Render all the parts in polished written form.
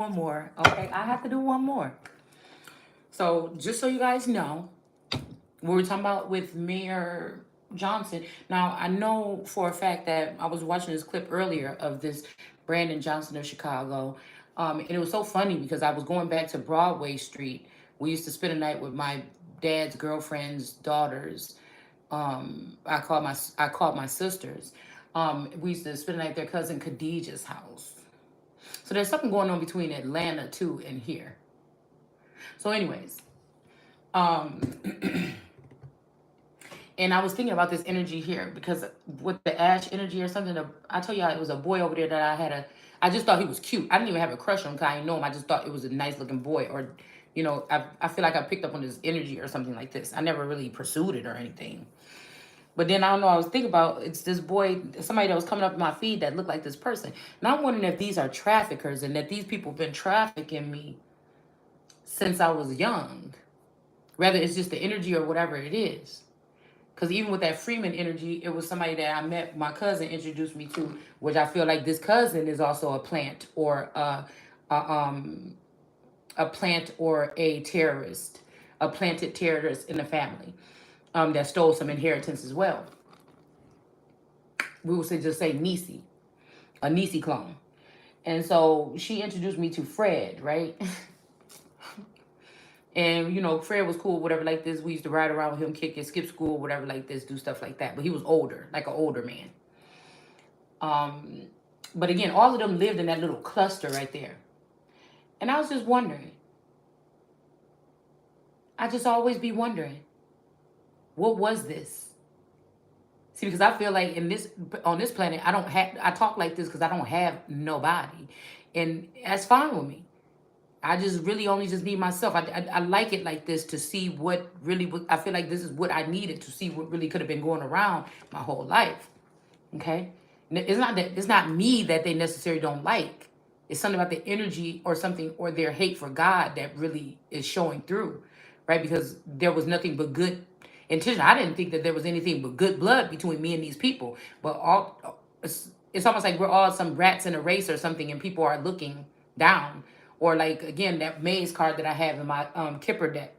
one more. Okay, I have to do one more. So just so you guys know, we were talking about with Mayor Johnson. Now I know for a fact that I was watching this clip earlier of this Brandon Johnson of Chicago, and it was so funny because I was going back to Broadway Street. We used to spend a night with my dad's girlfriend's daughters. I called my sisters. We used to spend the night at their cousin Khadijah's house. So there's something going on between Atlanta too and here. So, anyways, um, and I was thinking about this energy here because with the ash energy or something, I told you it was a boy over there that I just thought he was cute. I didn't even have a crush on him 'cause I didn't know him. I just thought it was a nice looking boy, or, I feel like I picked up on his energy or something like this. I never really pursued it or anything. But then I don't know, I was thinking about it's this boy, somebody that was coming up in my feed that looked like this person. And I'm wondering if these are traffickers and that these people have been trafficking me since I was young. Whether it's just the energy or whatever it is. Because even with that Freeman energy, it was somebody that I met, my cousin introduced me to, which I feel like this cousin is also a plant or a, um, a plant or a terrorist, a planted terrorist in the family that stole some inheritance as well. We would just say Nisi, a Nisi clone. And so she introduced me to Fred, right? And Fred was cool, whatever like this. We used to ride around with him, kick it, skip school, whatever like this, do stuff like that. But he was older, like an older man. Um, but again, all of them lived in that little cluster right there. And I was just wondering. I just always be wondering, what was this? See, because I feel like on this planet, I talk like this because I don't have nobody, and that's fine with me. I just really only just need myself. I like it like this to see what really was. I feel like this is what I needed to see what really could have been going around my whole life. Okay, it's not me that they necessarily don't like. It's something about the energy or something or their hate for God that really is showing through, right? Because there was nothing but good intention. I didn't think that there was anything but good blood between me and these people, but it's almost like we're all some rats in a race or something, and people are looking down. Or like again, that maze card that I have in my Kipper deck,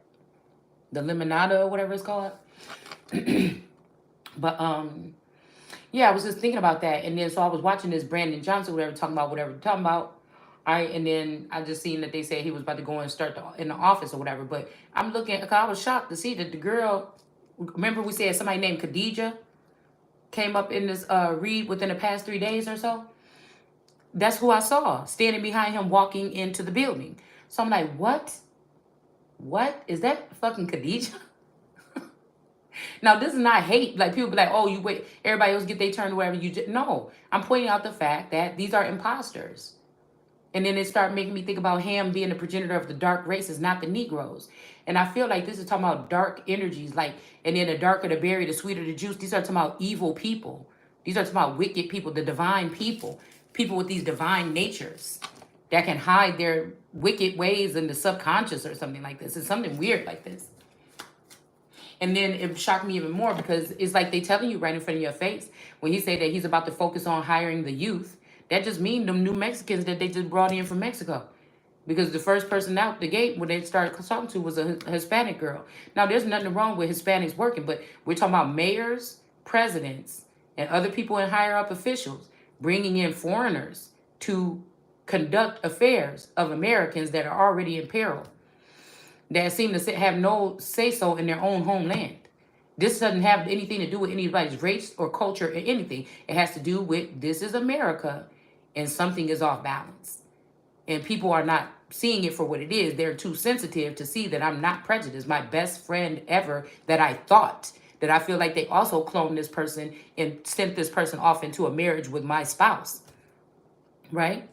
the Limonada or whatever it's called. But yeah, I was just thinking about that, and then so I was watching this Brandon Johnson, whatever they're talking about. All right, and then I just seen that they said he was about to go and start in the office or whatever. But I'm looking, cause I was shocked to see that the girl. Remember we said somebody named Khadijah came up in this read within the past 3 days or so. That's who I saw standing behind him walking into the building. So I'm like, what? What? Is that fucking Khadijah? Now, this is not hate. Like, people be like, oh, you wait, everybody else get their turn, whatever you just. No, I'm pointing out the fact that these are imposters. And then it started making me think about Ham being the progenitor of the dark races, not the Negroes. And I feel like this is talking about dark energies, like, and then the darker the berry, the sweeter the juice. These are talking about evil people. These are talking about wicked people, the divine people with these divine natures that can hide their wicked ways in the subconscious or something like this. It's something weird like this. And then it shocked me even more because it's like they telling you right in front of your face when he said that he's about to focus on hiring the youth. That just means them new Mexicans that they just brought in from Mexico. Because the first person out the gate when they started talking to was a Hispanic girl. Now, there's nothing wrong with Hispanics working, but we're talking about mayors, presidents, and other people in higher up officials bringing in foreigners to conduct affairs of Americans that are already in peril, that seem to have no say-so in their own homeland. This doesn't have anything to do with anybody's race or culture or anything. It has to do with this is America and something is off balance. And people are not seeing it for what it is. They're too sensitive to see that I'm not prejudiced. My best friend ever that I thought that I feel like they also cloned this person and sent this person off into a marriage with my spouse, right?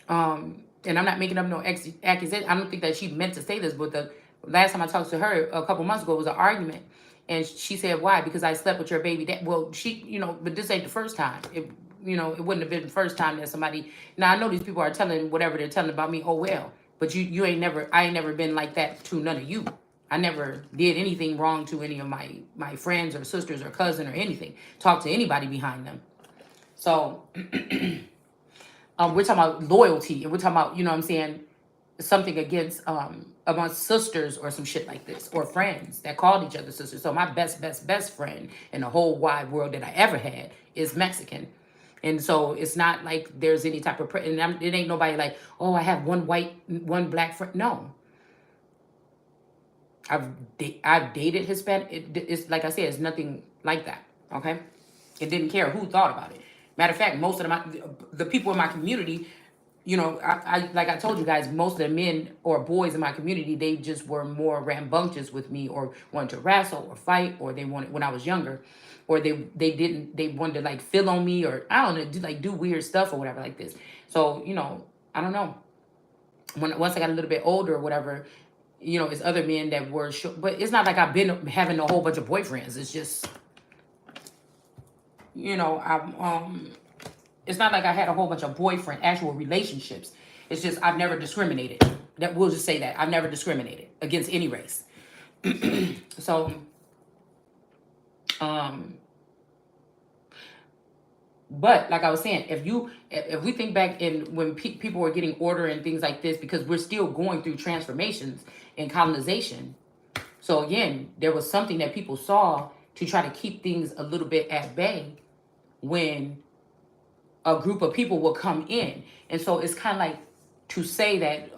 And I'm not making up no accusation. I don't think that she meant to say this, but the last time I talked to her a couple months ago was an argument. And she said, why? Because I slept with your baby. Well, but this ain't the first time. It wouldn't have been the first time that somebody, now I know these people are telling whatever they're telling about me, oh well, but I ain't never been like that to none of you. I never did anything wrong to any of my friends or sisters or cousin or anything. Talk to anybody behind them. So, we're talking about loyalty, and we're talking about, you know what I'm saying, something against amongst sisters or some shit like this, or friends that called each other sisters. So my best friend in the whole wide world that I ever had is Mexican. And so it's not like there's any type of and it ain't nobody like, oh, I have one white, one black friend. No, I've dated Hispanic. It's like I said, it's nothing like that. Okay, it didn't care who thought about it. Matter of fact, most of the people in my community, I like I told you guys, most of the men or boys in my community, they just were more rambunctious with me, or wanted to wrestle or fight, or they wanted when I was younger, or they wanted to like fill on me, or I don't know, do weird stuff or whatever like this. So I don't know. Once I got a little bit older or whatever, it's other men that were but it's not like I've been having a whole bunch of boyfriends. It's just, I'm it's not like I had a whole bunch of actual relationships. It's just I've never discriminated. That we'll just say that I've never discriminated against any race. So, but like I was saying, if we think back in when people were getting order and things like this, because we're still going through transformations and colonization. So again, there was something that people saw to try to keep things a little bit at bay when a group of people will come in. And so it's kind of like to say that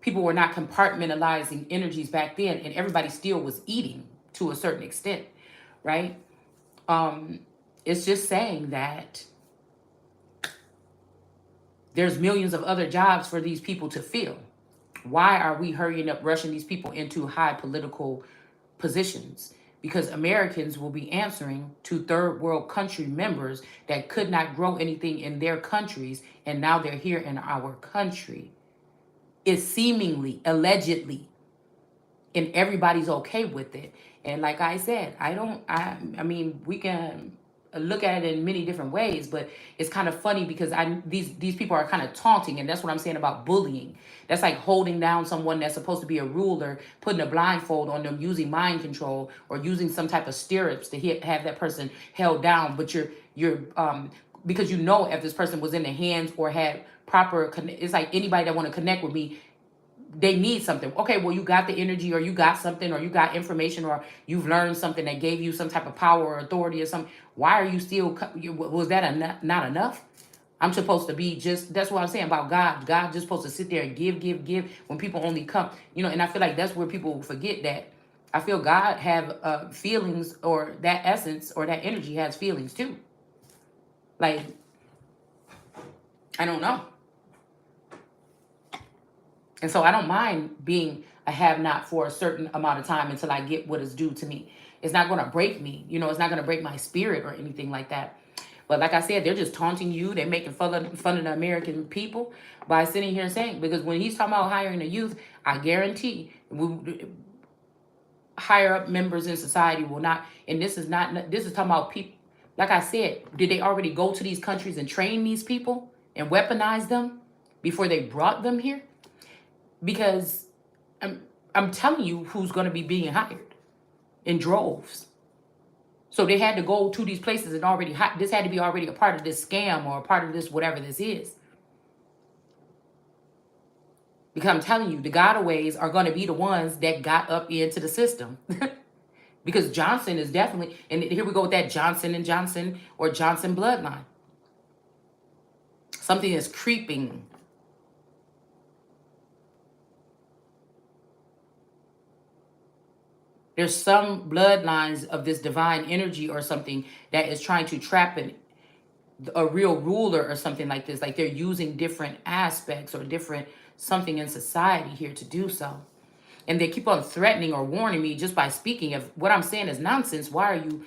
people were not compartmentalizing energies back then, and everybody still was eating to a certain extent, right? It's just saying that there's millions of other jobs for these people to fill. Why are we hurrying up, rushing these people into high political positions? Because Americans will be answering to third world country members that could not grow anything in their countries, and now they're here in our country. It's seemingly, allegedly, and everybody's okay with it. And like I said, I mean, we can look at it in many different ways, but it's kind of funny because these people are kind of taunting, and that's what I'm saying about bullying. That's like holding down someone that's supposed to be a ruler, putting a blindfold on them, using mind control or using some type of stirrups to have that person held down. But you're because if this person was in the hands or had proper it's like anybody that want to connect with me, they need something. Okay, well, you got the energy, or you got something, or you got information, or you've learned something that gave you some type of power or authority or something. Why are you still, was that not enough? I'm supposed to be that's what I'm saying about God. God just supposed to sit there and give when people only come, and I feel like that's where people forget that. I feel God have feelings, or that essence or that energy has feelings too. Like, I don't know. And so I don't mind being a have-not for a certain amount of time until I get what is due to me. It's not going to break me. It's not going to break my spirit or anything like that. But like I said, they're just taunting you. They're making fun of the American people by sitting here and saying, because when he's talking about hiring the youth, I guarantee higher up members in society will not, and this is talking about people. Like I said, did they already go to these countries and train these people and weaponize them before they brought them here? Because I'm telling you who's going to be being hired in droves. So they had to go to these places and this had to be already a part of this scam or a part of this whatever this is. Because I'm telling you, the gotaways are going to be the ones that got up into the system. Because Johnson is definitely, and here we go with that Johnson and Johnson or Johnson bloodline. Something is creeping. There's some bloodlines of this divine energy or something that is trying to trap a real ruler or something like this. Like they're using different aspects or different something in society here to do so. And they keep on threatening or warning me just by speaking. If what I'm saying is nonsense, why are you,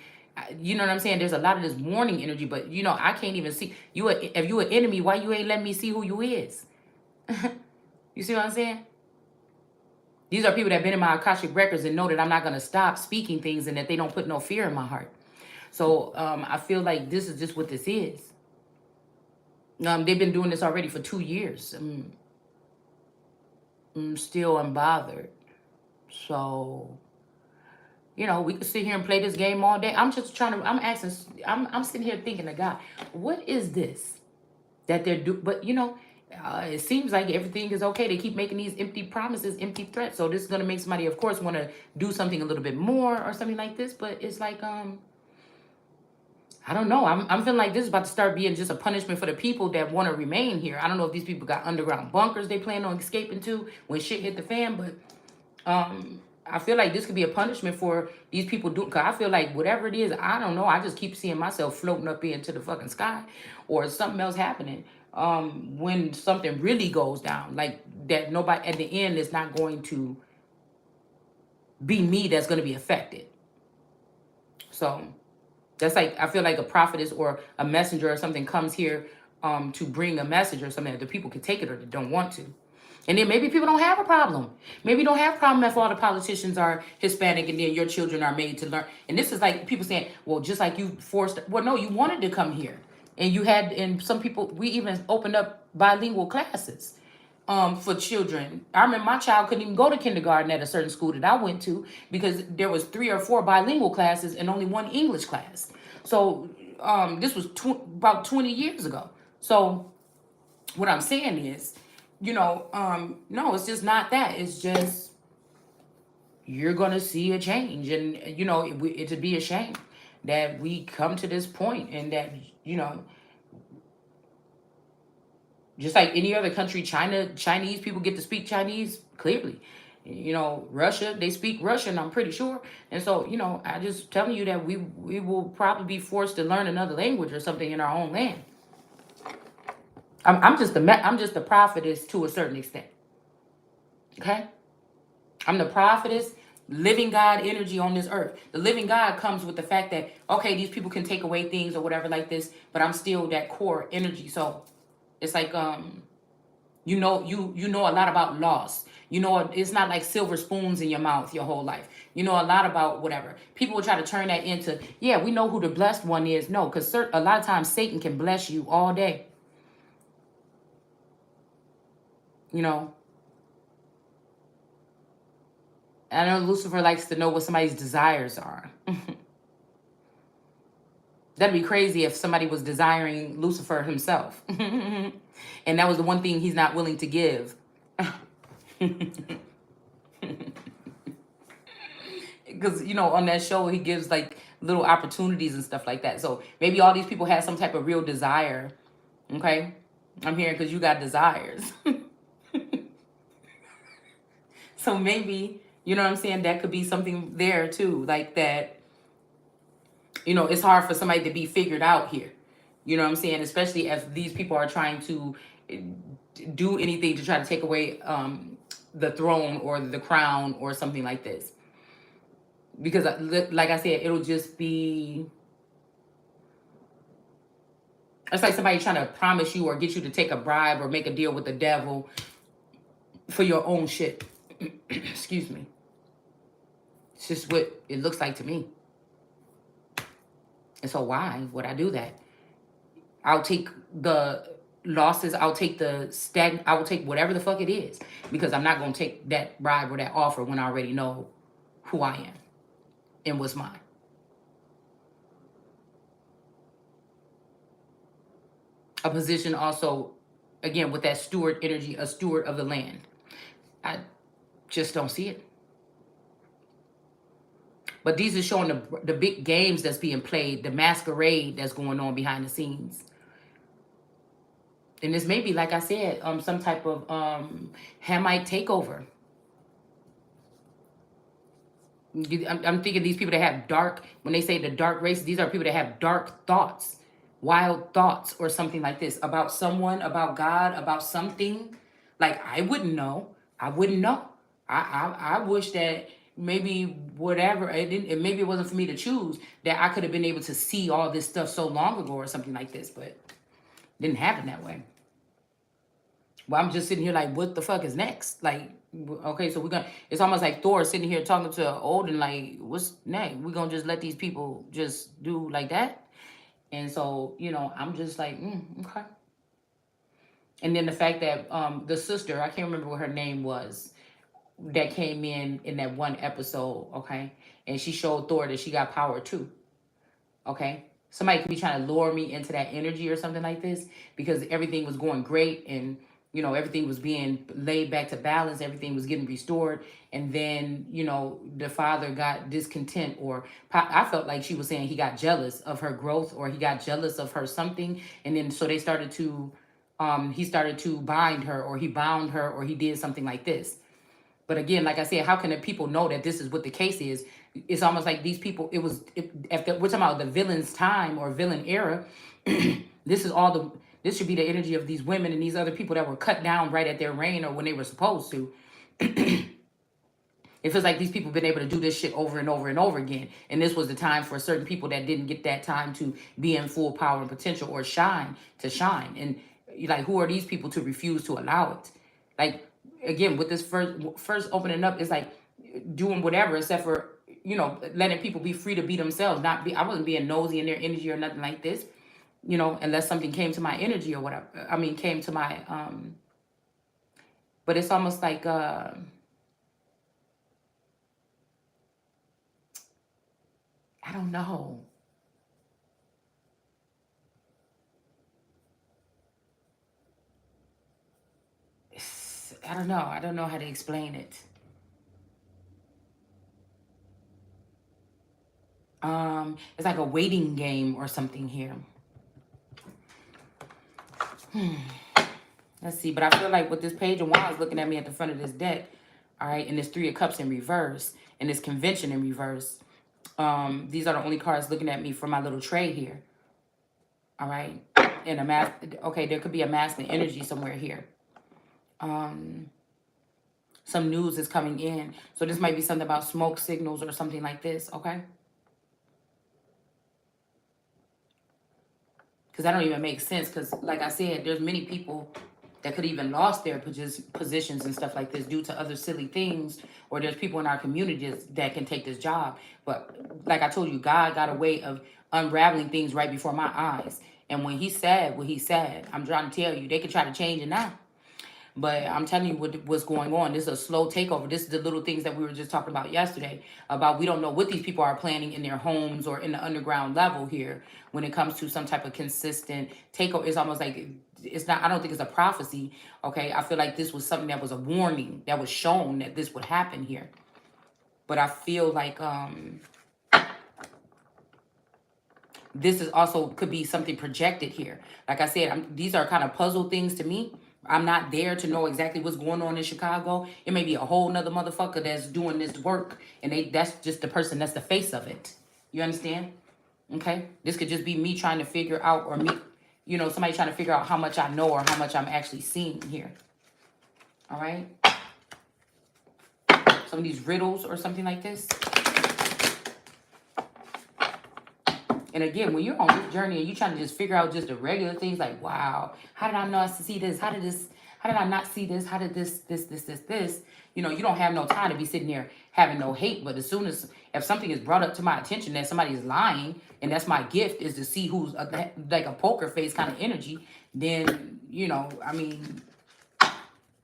you know what I'm saying? There's a lot of this warning energy, but I can't even see you. If you an enemy, why you ain't letting me see who you is? You see what I'm saying? These are people that have been in my Akashic records and know that I'm not going to stop speaking things and that they don't put no fear in my heart. So I feel like this is just what this is. They've been doing this already for 2 years. I'm still unbothered. So, we could sit here and play this game all day. I'm just trying to, I'm sitting here thinking to God, what is this that they're doing? But, It seems like everything is okay. They keep making these empty promises, empty threats. So this is gonna make somebody, of course, want to do something a little bit more or something like this. But it's like, I don't know. I'm feeling like this is about to start being just a punishment for the people that want to remain here. I don't know if these people got underground bunkers they plan on escaping to when shit hit the fan, but I feel like this could be a punishment for these people do. Cause I feel like whatever it is, I don't know. I just keep seeing myself floating up into the fucking sky, or something else happening. When something really goes down, like that, nobody at the end is not going to be me that's going to be affected. So that's like, I feel like a prophetess or a messenger or something comes here to bring a message or something that the people can take it or they don't want to. And then maybe people don't have a problem. Maybe you don't have a problem if all the politicians are Hispanic and then your children are made to learn. And this is like people saying, well, just like you forced, well, no, you wanted to come here. And you had, and some people, we even opened up bilingual classes for children. I remember my child couldn't even go to kindergarten at a certain school that I went to because there was 3 or 4 bilingual classes and only 1 English class. So this was about 20 years ago. So what I'm saying is, no, it's just not that. It's just you're gonna see a change, and it'd be a shame that we come to this point, and that just like any other country, Chinese people get to speak Chinese clearly. Russia, they speak Russian, I'm pretty sure. And so, I just telling you that we will probably be forced to learn another language or something in our own land. I'm just the prophetess to a certain extent. Okay? I'm the prophetess, living God energy on this earth. The living God comes with the fact that, okay, these people can take away things or whatever like this, but I'm still that core energy. So it's like you know a lot about loss. It's not like silver spoons in your mouth your whole life. You know a lot about whatever. People will try to turn that into, yeah, we know who the blessed one is. No, because a lot of times Satan can bless you all day. You know, I know Lucifer likes to know what somebody's desires are. That'd be crazy if somebody was desiring Lucifer himself. And that was the one thing he's not willing to give. Because, on that show, he gives like little opportunities and stuff like that. So maybe all these people have some type of real desire. Okay? I'm here because you got desires. So maybe, you know what I'm saying? That could be something there too. Like that, it's hard for somebody to be figured out here. You know what I'm saying? Especially if these people are trying to do anything to try to take away the throne or the crown or something like this. Because, like I said, it'll just be... It's like somebody trying to promise you or get you to take a bribe or make a deal with the devil for your own shit. Excuse me. It's just what it looks like to me. And so why would I do that? I'll take the losses. I'll take I will take whatever the fuck it is, because I'm not going to take that bribe or that offer when I already know who I am and what's mine. A position also, again, with that steward energy, a steward of the land. I just don't see it. But these are showing the big games that's being played, the masquerade that's going on behind the scenes. And this may be, like I said, some type of Hamite takeover. I'm thinking these people that have dark, when they say the dark races, these are people that have dark thoughts, wild thoughts or something like this about someone, about God, about something. Like, I wouldn't know. I wouldn't know. I wish that maybe whatever, maybe it wasn't for me to choose, that I could have been able to see all this stuff so long ago or something like this, but it didn't happen that way. Well, I'm just sitting here like, what the fuck is next? Like, okay, so it's almost like Thor sitting here talking to Odin, like, what's next? We're gonna just let these people just do like that? And so, I'm just like, okay. And then the fact that the sister, I can't remember what her name was, that came in that one episode, okay? And she showed Thor that she got power too, okay? Somebody could be trying to lure me into that energy or something like this, because everything was going great and everything was being laid back to balance, everything was getting restored. And then, the father got discontent, or I felt like she was saying he got jealous of her growth, or he got jealous of her something. And then so they started to, he started to bind her, or he bound her, or he did something like this. But again, like I said, how can the people know that this is what the case is? It's almost like these people, we're talking about the villain's time or villain era. this is all the, this should be the energy of these women and these other people that were cut down right at their reign or when they were supposed to. It feels like these people have been able to do this shit over and over and over again. And this was the time for certain people that didn't get that time to be in full power and potential or shine to shine. And you're like, who are these people to refuse to allow it? Like, again, with this first opening up, it's like doing whatever except for, letting people be free to be themselves. I wasn't being nosy in their energy or nothing like this, unless something came to my energy or whatever. I mean, came to my, but it's almost like, I don't know. I don't know. I don't know how to explain it. It's like a waiting game or something here. Let's see. But I feel like with this Page of Wands looking at me at the front of this deck, all right, and this Three of Cups in reverse, and this Convention in reverse, these are the only cards looking at me for my little tray here. All right. And okay, there could be a masculine energy somewhere here. Some news is coming in. So this might be something about smoke signals or something like this, okay? Because that don't even make sense. Because like I said, there's many people that could even lost their positions and stuff like this due to other silly things. Or there's people in our communities that can take this job. But like I told you, God got a way of unraveling things right before my eyes. And when he said what he said, I'm trying to tell you, they could try to change it now. But I'm telling you what's going on. This is a slow takeover. This is the little things that we were just talking about yesterday. About we don't know what these people are planning in their homes or in the underground level here when it comes to some type of consistent takeover. It's almost like it's not, I don't think it's a prophecy. Okay. I feel like this was something that was a warning that was shown that this would happen here. But I feel like this is also could be something projected here. Like I said, these are kind of puzzle things to me. I'm not there to know exactly what's going on in Chicago. It may be a whole nother motherfucker that's doing this work, and that's just the person that's the face of it. You understand? Okay? This could just be me trying to figure out, or me, somebody trying to figure out how much I know or how much I'm actually seeing here. All right? Some of these riddles or something like this. And again, when you're on this journey and you're trying to just figure out just the regular things like, wow, how did I not see this? How did I not see this? How did this? You don't have no time to be sitting there having no hate. But as soon as, if something is brought up to my attention that somebody's lying, and that's my gift is to see who's like a poker face kind of energy, then,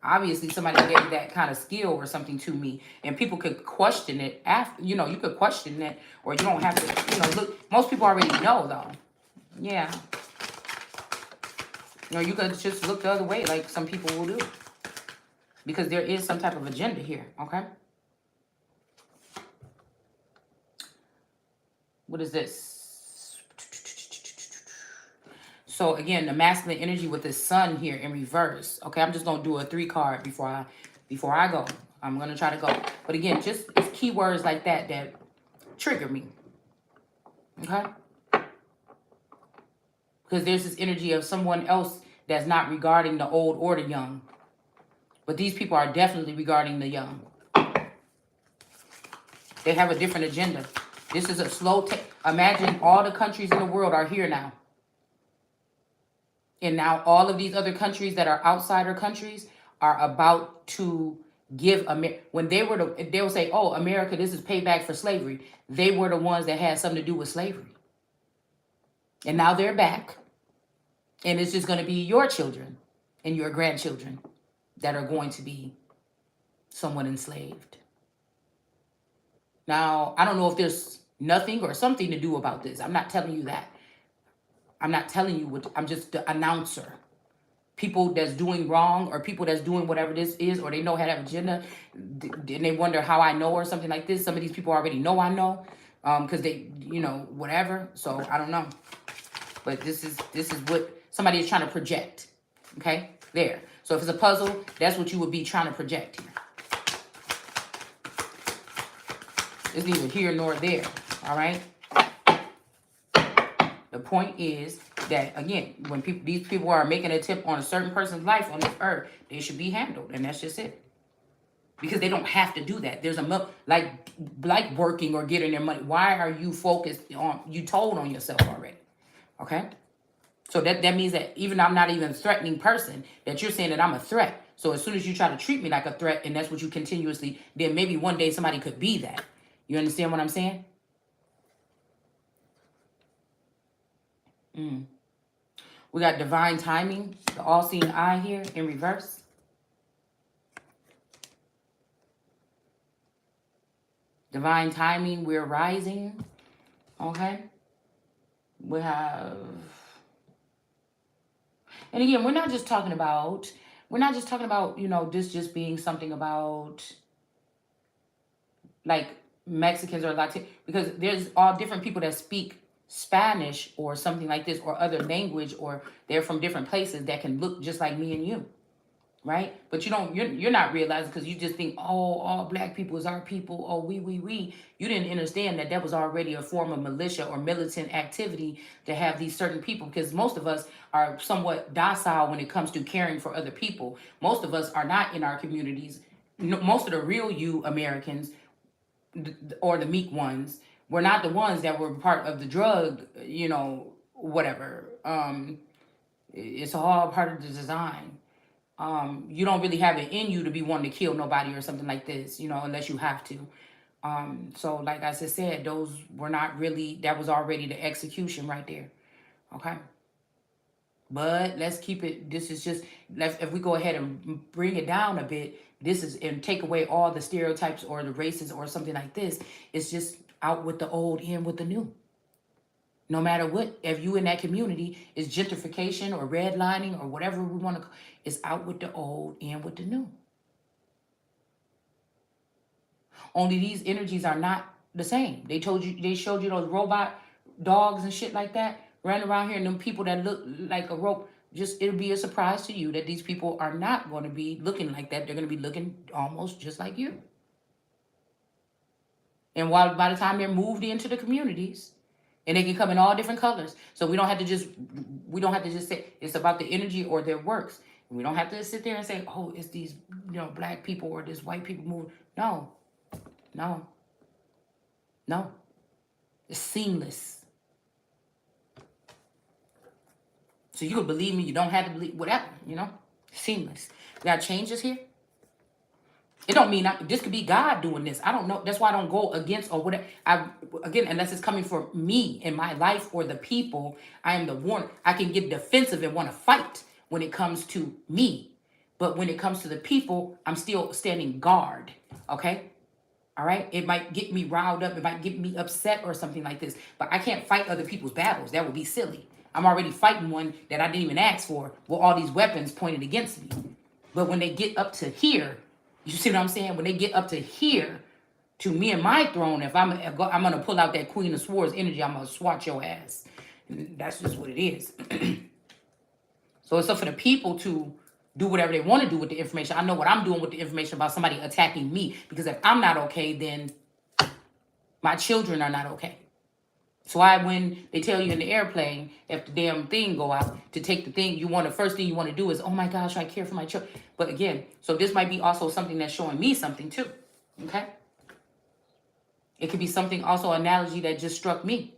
obviously somebody gave that kind of skill or something to me, and people could question it after, you could question it, or you don't have to, look, most people already know though. Yeah. You could just look the other way like some people will do, because there is some type of agenda here, okay? What is this? So again, the masculine energy with the sun here in reverse. Okay, I'm just gonna do a 3 card before I go. I'm gonna try to go. But again, just it's keywords like that trigger me. Okay? Because there's this energy of someone else that's not regarding the old or the young. But these people are definitely regarding the young. They have a different agenda. This is a slow imagine all the countries in the world are here now. And now all of these other countries that are outsider countries are about to give when they'll say, oh, America, this is payback for slavery. They were the ones that had something to do with slavery. And now they're back. And it's just going to be your children and your grandchildren that are going to be somewhat enslaved. Now, I don't know if there's nothing or something to do about this. I'm not telling you that. I'm not telling you what, I'm just the announcer. people that's doing wrong, or people that's doing whatever this is, or they know how to have agenda, and they wonder how I know or something like this. Some of these people already know I know, because they, whatever. So I don't know, but this is what somebody is trying to project. Okay, there. So if it's a puzzle, that's what you would be trying to project here. It's neither here nor there. All right. The point is that, again, when these people are making a tip on a certain person's life on this earth, they should be handled, and that's just it. Because they don't have to do that. There's like working or getting their money. Why are you focused on, you told on yourself already? Okay? So that means that even I'm not even a threatening person, that you're saying that I'm a threat. So as soon as you try to treat me like a threat, and that's what you continuously, then maybe one day somebody could be that. You understand what I'm saying? We got divine timing, the all-seeing eye here in reverse. Divine timing, we're rising. Okay? We have... And again, we're not just talking about, this just being something about, like, Mexicans or Latino, because there's all different people that speak Spanish or something like this, or other language, or they're from different places that can look just like me and you, right? But you're not realizing, because you just think, oh, all black people is our people, oh, we. You didn't understand that was already a form of militia or militant activity to have these certain people, because most of us are somewhat docile when it comes to caring for other people. Most of us are not in our communities. Most of the real you Americans, or the meek ones, were not the ones that were part of the drug, whatever. It's all part of the design. You don't really have it in you to be wanting to kill nobody or something like this, unless you have to. So like I just said, those were not really, that was already the execution right there. Okay. But let's keep it, this is just, if we go ahead and bring it down a bit, this is, and take away all the stereotypes or the races or something like this, it's just out with the old, in with the new. No matter what, if you in that community, is gentrification or redlining or whatever we want to, it's out with the old, in with the new. Only these energies are not the same. They showed you those robot dogs and shit like that running around here, and them people that look like a rope. Just, it'll be a surprise to you that these people are not going to be looking like that. They're going to be looking almost just like you. And by the time they're moved into the communities, and they can come in all different colors. So we don't have to just say it's about the energy or their works. We don't have to sit there and say, oh, it's these, black people or this white people move. No. It's seamless. So you can believe me, you don't have to believe, whatever, seamless. We got changes here. It don't mean this could be God doing this. I don't know. That's why I don't go against or whatever. Again, unless it's coming from me in my life or the people, I am the one. I can get defensive and want to fight when it comes to me. But when it comes to the people, I'm still standing guard. Okay? All right? It might get me riled up. It might get me upset or something like this. But I can't fight other people's battles. That would be silly. I'm already fighting one that I didn't even ask for with all these weapons pointed against me. But when they get up to here, you see what I'm saying? When they get up to here, to me and my throne, if I'm going to pull out that Queen of Swords energy, I'm going to swat your ass. And that's just what it is. So it's up for the people to do whatever they want to do with the information. I know what I'm doing with the information about somebody attacking me. Because if I'm not okay, then my children are not okay. So when they tell you in the airplane, if the damn thing go out, to take the thing, first thing you want to do is, oh my gosh, I care for my children. But again, so this might be also something that's showing me something too. Okay? It could be something, also analogy that just struck me.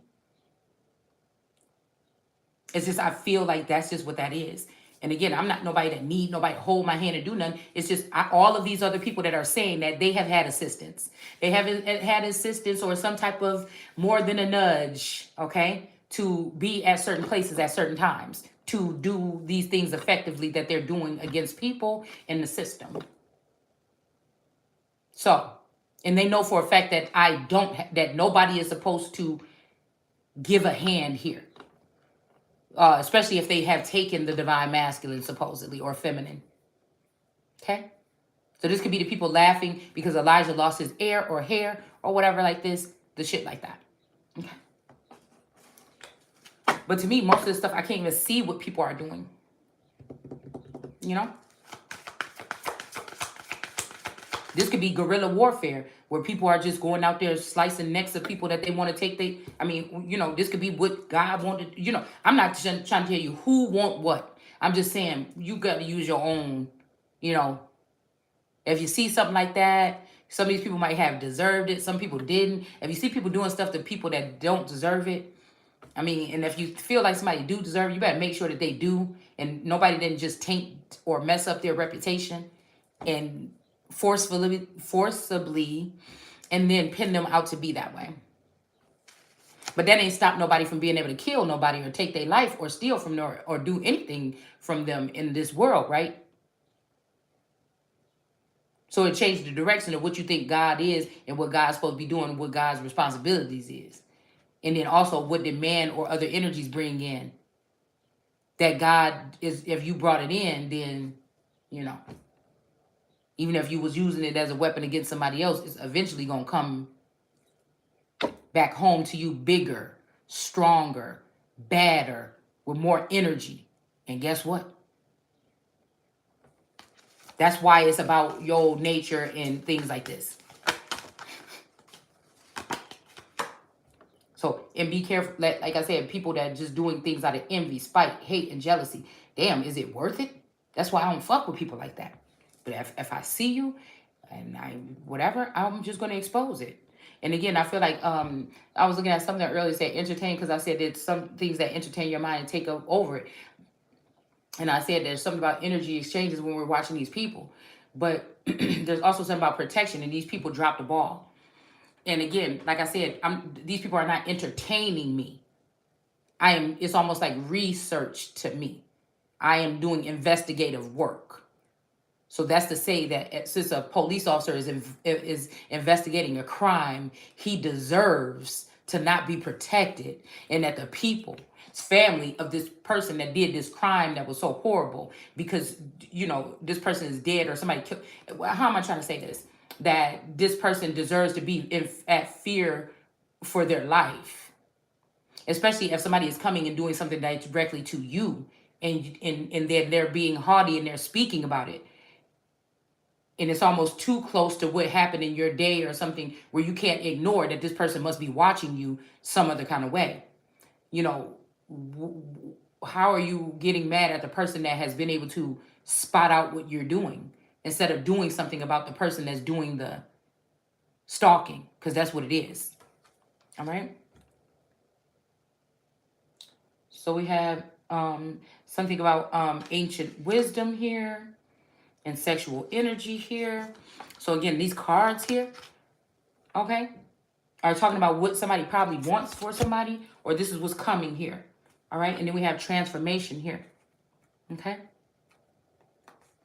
It's just, I feel like that's just what that is. And again, I'm not nobody that need nobody to hold my hand and do nothing. It's just all of these other people that are saying that they have had assistance. They haven't had assistance or some type of more than a nudge, okay, to be at certain places at certain times, to do these things effectively that they're doing against people in the system. So, and they know for a fact that that nobody is supposed to give a hand here. especially if they have taken the divine masculine, supposedly, or feminine. Okay? So this could be the people laughing because Elijah lost his ear or hair or whatever like this, the shit like that. Okay. But to me, most of this stuff, I can't even see what people are doing. You know? This could be guerrilla warfare where people are just going out there slicing necks of people that they want to take. This could be what God wanted. I'm not trying to tell you who want what. I'm just saying you got to use your own, if you see something like that, some of these people might have deserved it. Some people didn't. If you see people doing stuff to people that don't deserve it, and if you feel like somebody do deserve it, you better make sure that they do. And nobody didn't just taint or mess up their reputation and forcibly, and then pin them out to be that way. But that ain't stop nobody from being able to kill nobody or take their life or steal from them or do anything from them in this world, right? So it changed the direction of what you think God is and what God's supposed to be doing, what God's responsibilities is. And then also what did man or other energies bring in. That God is, if you brought it in, then, even if you was using it as a weapon against somebody else, it's eventually going to come back home to you bigger, stronger, badder, with more energy. And guess what? That's why it's about your nature and things like this. So, and be careful, like I said, people that are just doing things out of envy, spite, hate, and jealousy. Damn, is it worth it? That's why I don't fuck with people like that. But if I see you and I'm just going to expose it. And again, I feel like I was looking at something earlier said entertain, because I said there's some things that entertain your mind and take over it. And I said there's something about energy exchanges when we're watching these people. But there's also something about protection, and these people drop the ball. And again, like I said, these people are not entertaining me. It's almost like research to me. I am doing investigative work. So that's to say that since a police officer is investigating a crime, he deserves to not be protected, and that the people's family of this person that did this crime that was so horrible, because this person is dead or somebody killed. How am I trying to say this? That this person deserves to be at fear for their life, especially if somebody is coming and doing something that's directly to you, and they're being haughty and they're speaking about it. And it's almost too close to what happened in your day or something where you can't ignore that this person must be watching you some other kind of way. How are you getting mad at the person that has been able to spot out what you're doing instead of doing something about the person that's doing the stalking? Because that's what it is. All right. So we have something about ancient wisdom here. And sexual energy here. So again, these cards here, okay, are talking about what somebody probably wants for somebody, or this is what's coming here. All right, and then we have transformation here. Okay.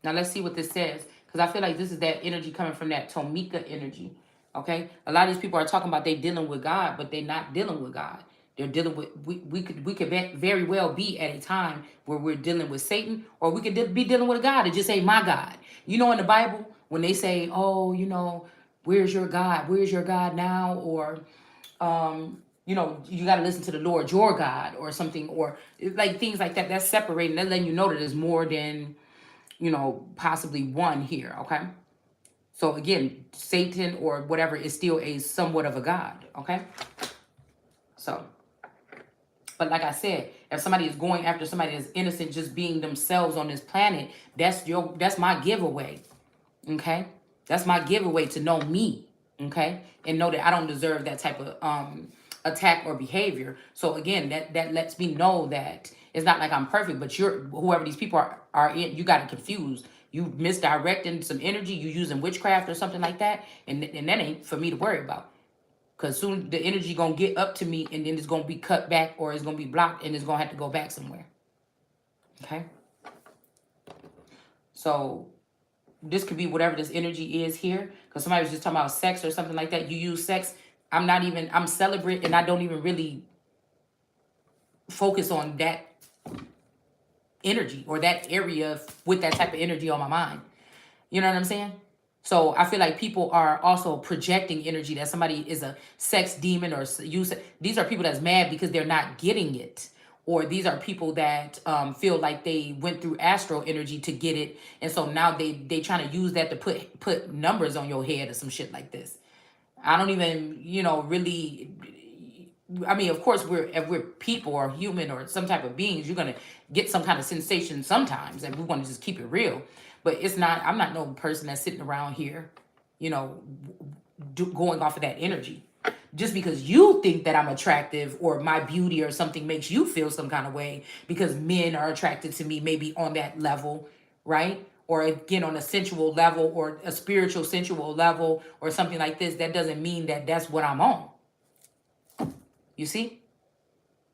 Now let's see what this says, because I feel like this is that energy coming from that Tomika energy. Okay, a lot of these people are talking about they dealing with God, but they're not dealing with God. They're dealing with, we could very well be at a time where we're dealing with Satan, or we could be dealing with a God and just say, my God. In the Bible, when they say, oh, where's your God? Where's your God now? Or, you got to listen to the Lord, your God, or something, or like things like that. That's separating. That's letting you know that there's more than, possibly one here. Okay. So again, Satan or whatever is still somewhat of a God. Okay. So. But like I said, if somebody is going after somebody that's innocent, just being themselves on this planet, that's my giveaway. Okay? That's my giveaway to know me. Okay? And know that I don't deserve that type of attack or behavior. So again, that lets me know that it's not like I'm perfect, but whoever these people are in, you got it confused. You misdirecting some energy, you using witchcraft or something like that, and that ain't for me to worry about. Because soon the energy going to get up to me, and then it's going to be cut back, or it's going to be blocked, and it's going to have to go back somewhere. Okay? So this could be whatever this energy is here. Because somebody was just talking about sex or something like that. You use sex. I'm celibate, and I don't even really focus on that energy or that area with that type of energy on my mind. You know what I'm saying? So I feel like people are also projecting energy that somebody is a sex demon or use. These are people that's mad because they're not getting it, or these are people that feel like they went through astral energy to get it, and so now they trying to use that to put numbers on your head or some shit like this. I don't even really. I mean, of course, if we're people or human or some type of beings, you're gonna get some kind of sensation sometimes, and we want to just keep it real. But it's not. I'm not no person that's sitting around here, you know, going off of that energy. Just because you think that I'm attractive or my beauty or something makes you feel some kind of way because men are attracted to me, maybe on that level, right? Or again on a sensual level or a spiritual sensual level or something like this. That doesn't mean that that's what I'm on. You see?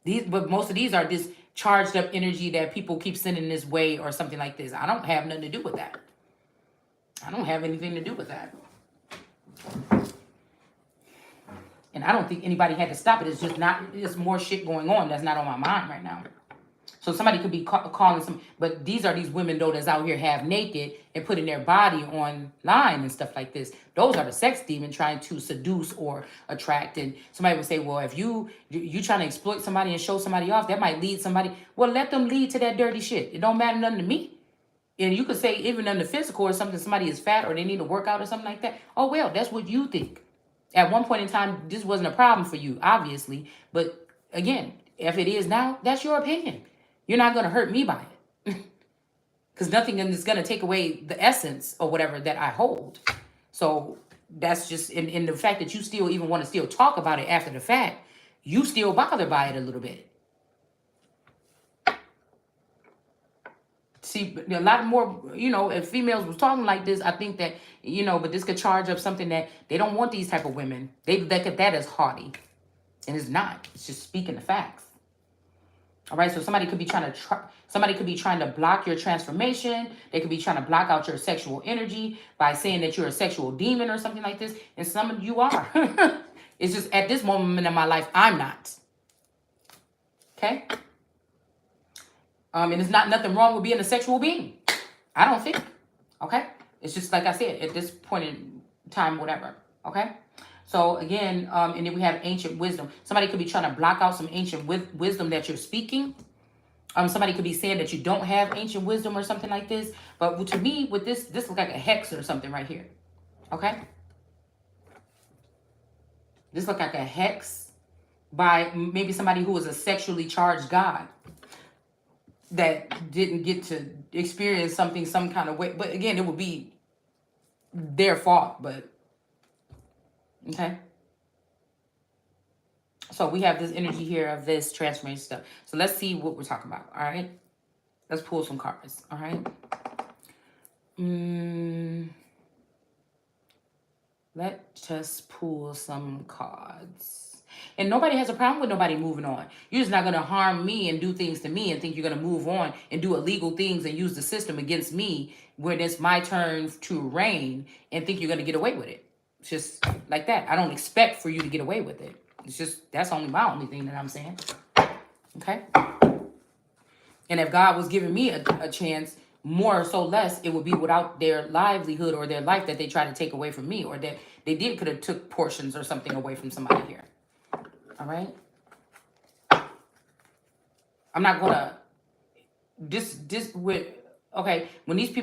But most of these are this charged up energy that people keep sending this way or something like this. I don't have nothing to do with that. I don't have anything to do with that. And I don't think anybody had to stop it. It's just not, it's more shit going on that's not on my mind right now. So somebody could be calling some, but these are these women though that's out here half naked and putting their body online and stuff like this. Those are the sex demon trying to seduce or attract. And somebody would say, well, if you trying to exploit somebody and show somebody off, that might lead somebody. Well, let them lead to that dirty shit. It don't matter nothing to me. And you could say even in the physical or something, somebody is fat or they need to work out or something like that. Oh, well, that's what you think. At one point in time, this wasn't a problem for you, obviously. But again, if it is now, that's your opinion. You're not going to hurt me by it. Because nothing is going to take away the essence or whatever that I hold. So that's just, in the fact that you still even want to still talk about it after the fact, you still bothered by it a little bit. See, a lot more, if females was talking like this, I think that, but this could charge up something that they don't want these type of women. They look at that as haughty. And it's not. It's just speaking the facts. All right, so somebody could be trying to block your transformation. They could be trying to block out your sexual energy by saying that you're a sexual demon or something like this. And some of you are. It's just at this moment in my life, I'm not. Okay? And it's not nothing wrong with being a sexual being. I don't think. Okay? It's just like I said, at this point in time, whatever. Okay? So again, and then we have ancient wisdom. Somebody could be trying to block out some ancient wisdom that you're speaking. Somebody could be saying that you don't have ancient wisdom or something like this. But to me, with this looks like a hex or something right here. Okay? This looks like a hex by maybe somebody who was a sexually charged god that didn't get to experience something some kind of way. But again, it would be their fault, but okay. So we have this energy here of this transformation stuff. So let's see what we're talking about. All right. Let's pull some cards. All right. Let's just pull some cards. And nobody has a problem with nobody moving on. You're just not going to harm me and do things to me and think you're going to move on and do illegal things and use the system against me when it's my turn to reign and think you're going to get away with it. It's just like that. I don't expect for you to get away with it. It's just, that's only my only thing that I'm saying. Okay? And if God was giving me a chance, more or so less, it would be without their livelihood or their life that they try to take away from me, or that they could have took portions or something away from somebody here. All right? I'm not going to, okay, when these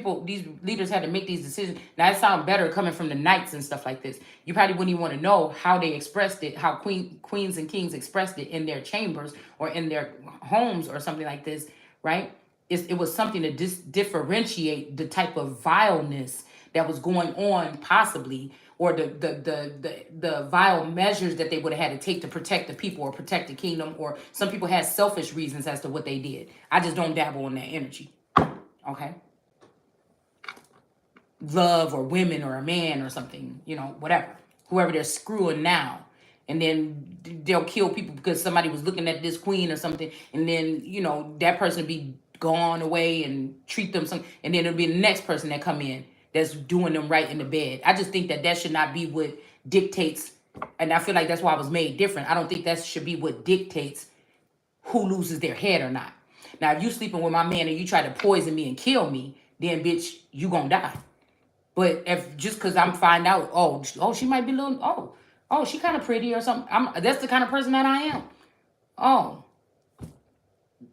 leaders had to make these decisions, now it sounds better coming from the knights and stuff like this. You probably wouldn't even want to know how they expressed it, how queens and kings expressed it in their chambers or in their homes or something like this, right? It was something to differentiate the type of vileness that was going on possibly, or the vile measures that they would have had to take to protect the people or protect the kingdom, or some people had selfish reasons as to what they did. I just don't dabble in that energy. Okay? Love or women or a man or something, whatever. Whoever they're screwing now. And then they'll kill people because somebody was looking at this queen or something. And then, that person will be gone away and treat them and then it'll be the next person that come in that's doing them right in the bed. I just think that should not be what dictates. And I feel like that's why I was made different. I don't think that should be what dictates who loses their head or not. Now, if you sleeping with my man and you try to poison me and kill me, then bitch, you gonna die. But if just because I'm find out, oh, she might be a little, she kind of pretty or something. That's the kind of person that I am. Oh,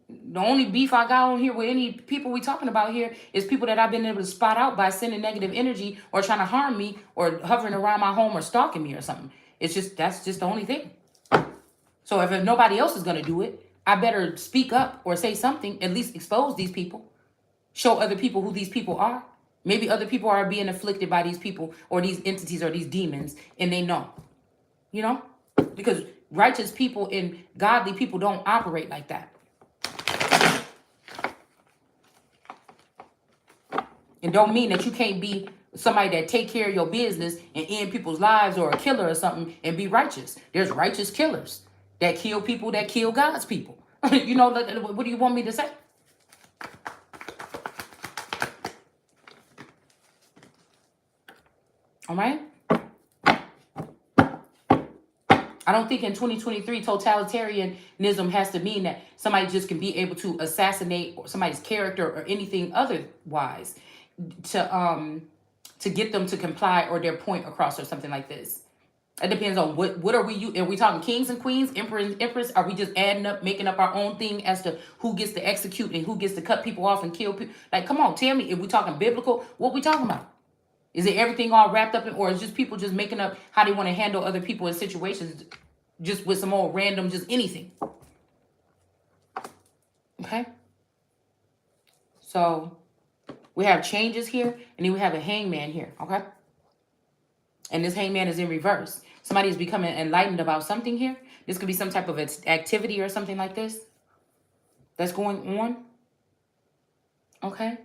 the only beef I got on here with any people we talking about here is people that I've been able to spot out by sending negative energy or trying to harm me or hovering around my home or stalking me or something. That's just the only thing. So if nobody else is gonna do it, I better speak up or say something, at least expose these people, show other people who these people are. Maybe other people are being afflicted by these people or these entities or these demons, and they know, because righteous people and godly people don't operate like that. And don't mean that you can't be somebody that take care of your business and end people's lives or a killer or something and be righteous. There's righteous killers that kill people that kill God's people. What do you want me to say? All right? I don't think in 2023 totalitarianism has to mean that somebody just can be able to assassinate somebody's character or anything otherwise to get them to comply or their point across or something like this. It depends on what are we? Are we talking kings and queens, empress? Are we just adding up, making up our own thing as to who gets to execute and who gets to cut people off and kill people? Like, come on, tell me, if we talking biblical, what we talking about? Is it everything all wrapped up in, or is just people just making up how they want to handle other people in situations just with some old random, just anything? Okay. So we have changes here, and then we have a hangman here, okay? And this hangman is in reverse. Somebody is becoming enlightened about something here. This could be some type of activity or something like this that's going on, okay?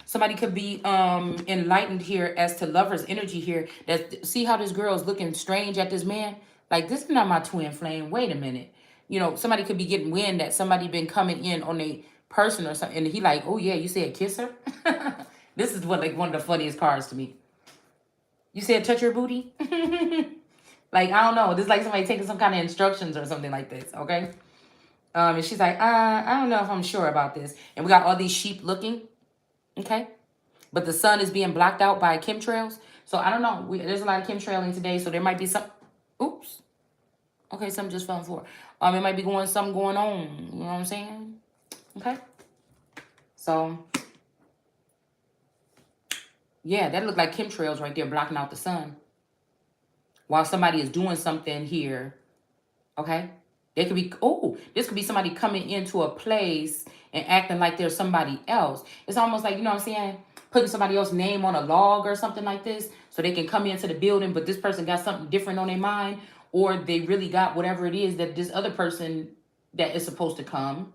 Somebody could be enlightened here as to lover's energy here. See how this girl is looking strange at this man? Like, this is not my twin flame. Wait a minute. Somebody could be getting wind that somebody been coming in on a person or something. And he like, oh, yeah, you said kiss her? This is one of the funniest cards to me. You said touch your booty? Like, I don't know. This is like somebody taking some kind of instructions or something like this, okay? And she's like, I don't know if I'm sure about this. And we got all these sheep looking. Okay, but the sun is being blocked out by chemtrails. So I don't know. There's a lot of chemtrailing today, so there might be some. Oops. Okay, something just fell on the floor. It might be something going on. You know what I'm saying? Okay. So yeah, that looked like chemtrails right there blocking out the sun. While somebody is doing something here. Okay. They could be, this could be somebody coming into a place and acting like there's somebody else. It's almost like, you know what I'm saying? Putting somebody else's name on a log or something like this so they can come into the building, but this person got something different on their mind, or they really got whatever it is that this other person that is supposed to come.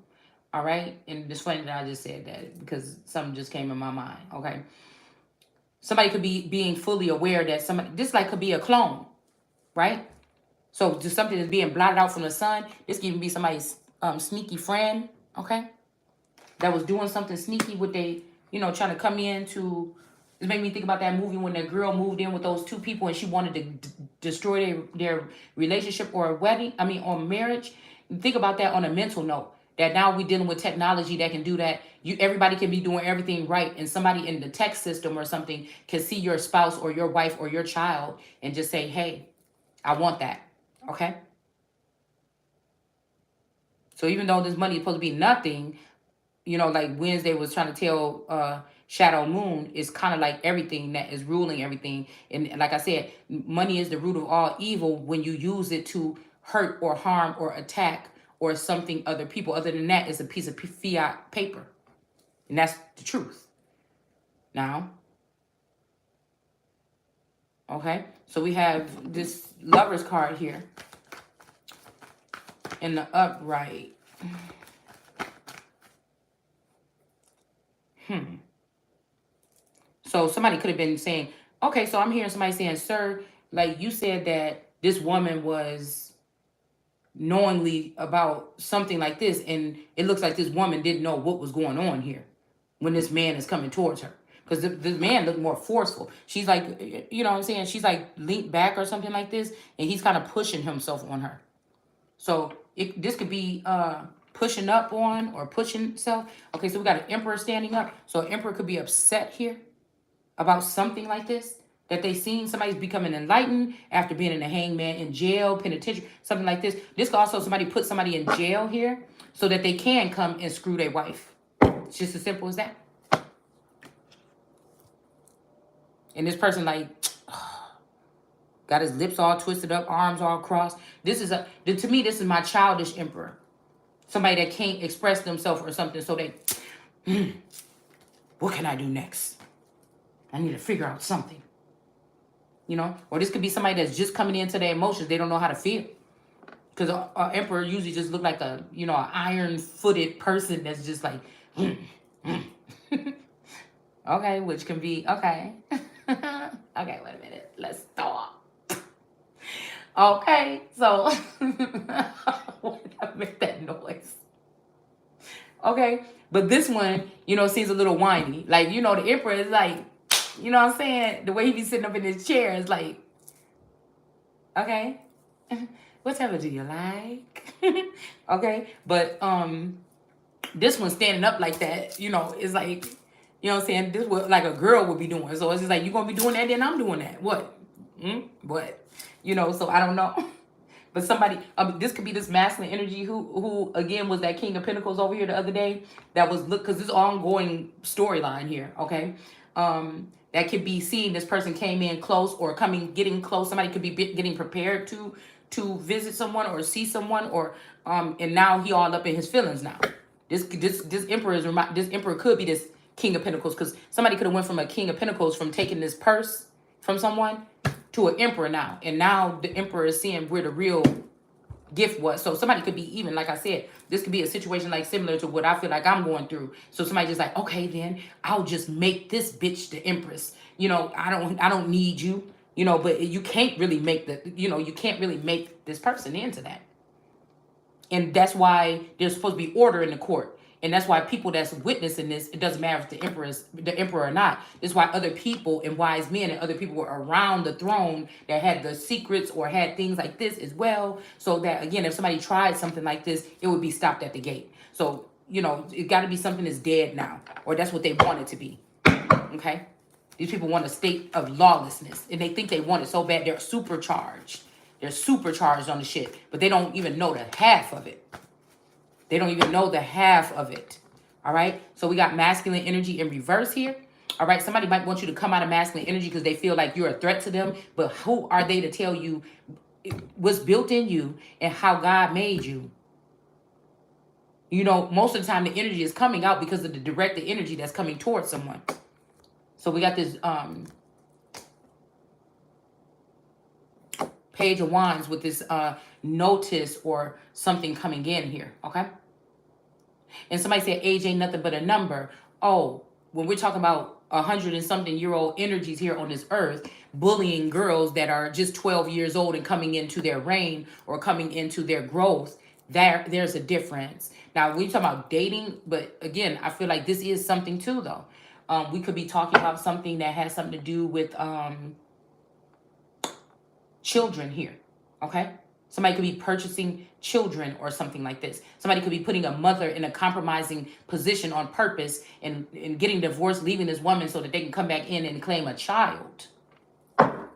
All right? And it's funny that I just said that because something just came in my mind. Okay? Somebody could be being fully aware that this like could be a clone, right? So just something that's being blotted out from the sun. This can even be somebody's sneaky friend, okay? That was doing something sneaky with trying to come in to. It made me think about that movie when that girl moved in with those two people and she wanted to destroy their relationship or a wedding. Or marriage. Think about that on a mental note. That now we're dealing with technology that can do that. Everybody can be doing everything right, and somebody in the tech system or something can see your spouse or your wife or your child and just say, "Hey, I want that." Okay. So even though this money is supposed to be nothing, like Wednesday was trying to tell Shadow Moon, is kind of like everything that is ruling everything. And like I said, money is the root of all evil when you use it to hurt or harm or attack or something other people. Other than that, it's a piece of fiat paper. And that's the truth. Now, okay, so we have this Lover's card here in the upright. So somebody could have been saying, okay, so I'm hearing somebody saying, sir, like you said that this woman was knowingly about something like this, and it looks like this woman didn't know what was going on here when this man is coming towards her. Because this man looked more forceful. She's like, you know what I'm saying? She's like leaned back or something like this, and he's kind of pushing himself on her. So this could be pushing up on or pushing self. Okay, so we got an emperor standing up. So an emperor could be upset here about something like this, that they seen somebody's becoming enlightened after being in a hangman, in jail, penitentiary, something like this. This could also somebody put somebody in jail here so that they can come and screw their wife. It's just as simple as that. And this person like got his lips all twisted up, arms all crossed. This is to me, this is my childish emperor. Somebody that can't express themselves or something, so they, what can I do next? I need to figure out something. You know, or this could be somebody that's just coming into their emotions. They don't know how to feel. Because an emperor usually just look like a, an iron-footed person that's just like, okay, which can be, okay. Okay, wait a minute. Let's stop. Okay, so, why did I make that noise? Okay, but this one, seems a little whiny. Like, the emperor is like, you know what I'm saying? The way he be sitting up in his chair is like, okay, whatever do you like? Okay, but this one standing up like that, is like, what I'm saying? This what like a girl would be doing. So it's just like, you gonna be doing that, then I'm doing that. What? What? So I don't know. But somebody, this could be this masculine energy who again was that King of Pentacles over here the other day. That was because this ongoing storyline here. Okay, that could be seeing this person came in close or getting close. Somebody could be getting prepared to visit someone or see someone or and now he all up in his feelings now. This emperor could be this King of Pentacles because somebody could have went from a King of Pentacles from taking this purse from someone to an emperor now. And now the emperor is seeing where the real gift was. So somebody could be even, like I said, this could be a situation like similar to what I feel like I'm going through. So somebody just like, okay, then I'll just make this bitch the empress. I don't need you, but you can't really make you can't really make this person into that. And that's why there's supposed to be order in the court. And that's why people that's witnessing this, it doesn't matter if the emperor or not. It's why other people and wise men and other people were around the throne that had the secrets or had things like this as well. So that, again, if somebody tried something like this, it would be stopped at the gate. So, it got to be something that's dead now. Or that's what they want it to be. Okay? These people want a state of lawlessness. And they think they want it so bad, they're supercharged. They're supercharged on the shit. But they don't even know the half of it. They don't even know the half of it. All right. So we got masculine energy in reverse here. All right. Somebody might want you to come out of masculine energy because they feel like you're a threat to them. But who are they to tell you what's built in you and how God made you? Most of the time the energy is coming out because of the directed energy that's coming towards someone. So we got this Page of Wands with this notice or something coming in here. Okay. And somebody said age ain't nothing but a number. Oh, when we're talking about 100 and something year old energies here on this earth, bullying girls that are just 12 years old and coming into their reign or coming into their growth, there's a difference. Now, we talk about dating, but again, I feel like this is something too, though. We could be talking about something that has something to do with children here. Okay. Somebody could be purchasing children or something like this. Somebody could be putting a mother in a compromising position on purpose and getting divorced, leaving this woman so that they can come back in and claim a child.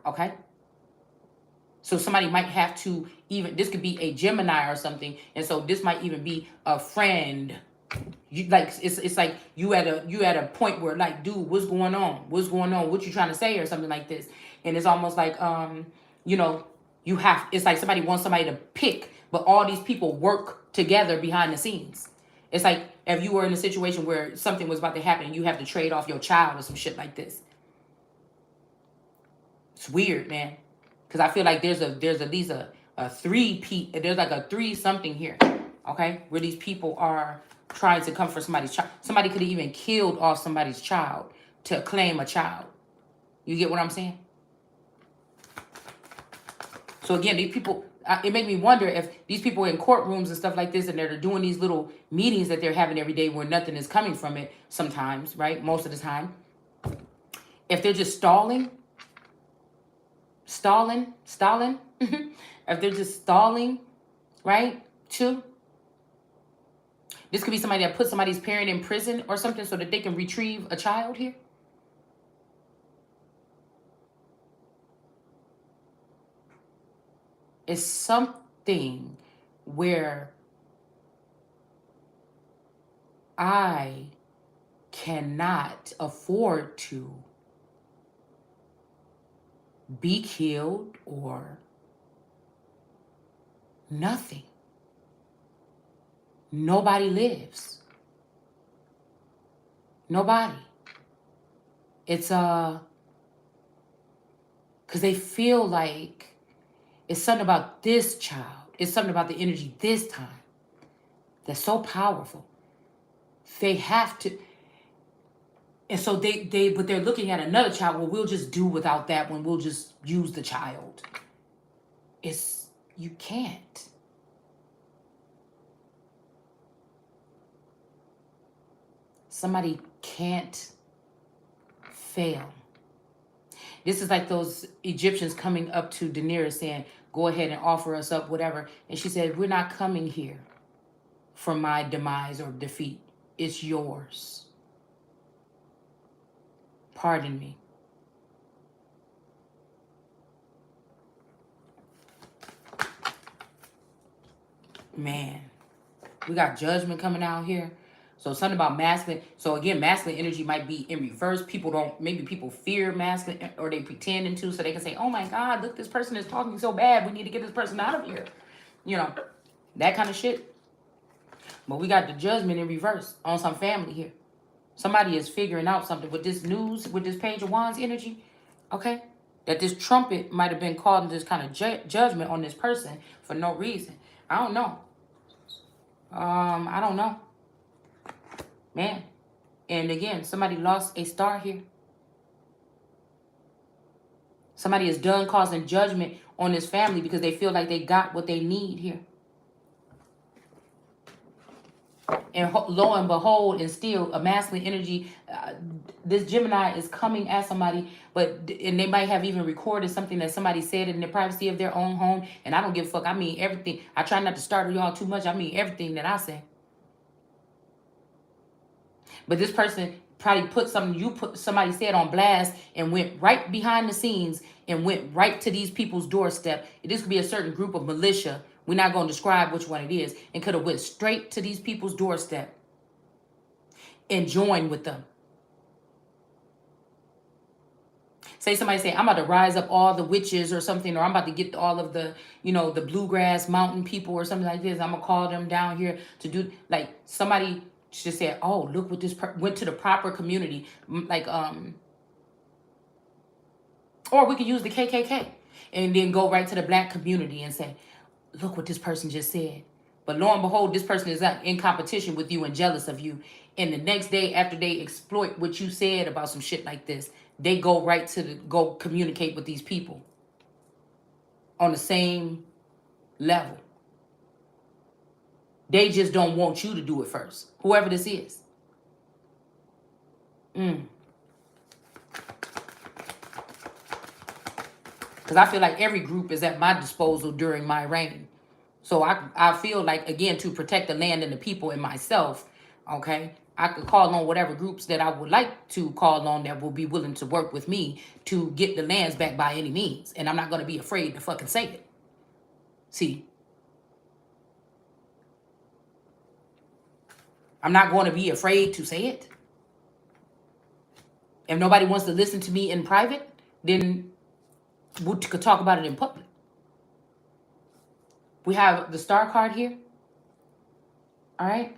Okay? So somebody might have to this could be a Gemini or something. And so this might even be a friend. It's like you at a point where like, dude, what's going on? What's going on? What you trying to say or something like this? And it's almost like, it's like somebody wants somebody to pick, but all these people work together behind the scenes. It's like if you were in a situation where something was about to happen and you have to trade off your child or some shit like this. It's weird, man. Because I feel like there's at least a three there's like a three something here. Okay? Where these people are trying to come for somebody's child. Somebody could have even killed off somebody's child to claim a child. You get what I'm saying? So again, these people, it made me wonder if these people in courtrooms and stuff like this, and they're doing these little meetings that they're having every day where nothing is coming from it sometimes, right? Most of the time. If they're just stalling. If they're just stalling, right? Too. This could be somebody that put somebody's parent in prison or something so that they can retrieve a child here. It's something where I cannot afford to be killed or nothing. Nobody lives. Nobody. It's because they feel like it's something about this child. It's something about the energy this time that's so powerful. They have to, and so but they're looking at another child. Well, we'll just do without that one. We'll just use the child. You can't. Somebody can't fail. This is like those Egyptians coming up to Daenerys saying, go ahead and offer us up, whatever. And she said, we're not coming here for my demise or defeat. It's yours. Pardon me. Man, we got judgment coming out here. So something about masculine. So again, masculine energy might be in reverse. Maybe people fear masculine or they pretending to so they can say, oh my God, look, this person is talking so bad. We need to get this person out of here. You know, that kind of shit. But we got the judgment in reverse on some family here. Somebody is figuring out something with this news, with this Page of Wands energy, okay? That this trumpet might have been causing this kind of judgment on this person for no reason. I don't know. I don't know. Man. And again, somebody lost a star here. Somebody is done causing judgment on this family because they feel like they got what they need here. And lo and behold, and still a masculine energy, this Gemini is coming at somebody, and they might have even recorded something that somebody said in the privacy of their own home. And I don't give a fuck. I mean everything. I try not to startle y'all too much. I mean everything that I say. But this person probably put somebody said on blast and went right behind the scenes and went right to these people's doorstep. This could be a certain group of militia. We're not going to describe which one it is. And could have went straight to these people's doorstep and joined with them. Say somebody say, I'm about to rise up all the witches or something, or I'm about to get all of the, the bluegrass mountain people or something like this. I'm going to call them down here to do, like somebody just said, oh, look what this went to the proper community. Like, or we could use the KKK and then go right to the black community and say, look what this person just said. But lo and behold, this person is in competition with you and jealous of you. And the next day after they exploit what you said about some shit like this, they go right to go communicate with these people on the same level. They just don't want you to do it first. Whoever this is. Because I feel like every group is at my disposal during my reign. So I feel like, again, to protect the land and the people and myself, okay, I could call on whatever groups that I would like to call on that will be willing to work with me to get the lands back by any means. And I'm not going to be afraid to fucking say it. See, I'm not going to be afraid to say it. If nobody wants to listen to me in private, then we could talk about it in public. We have the star card here. All right.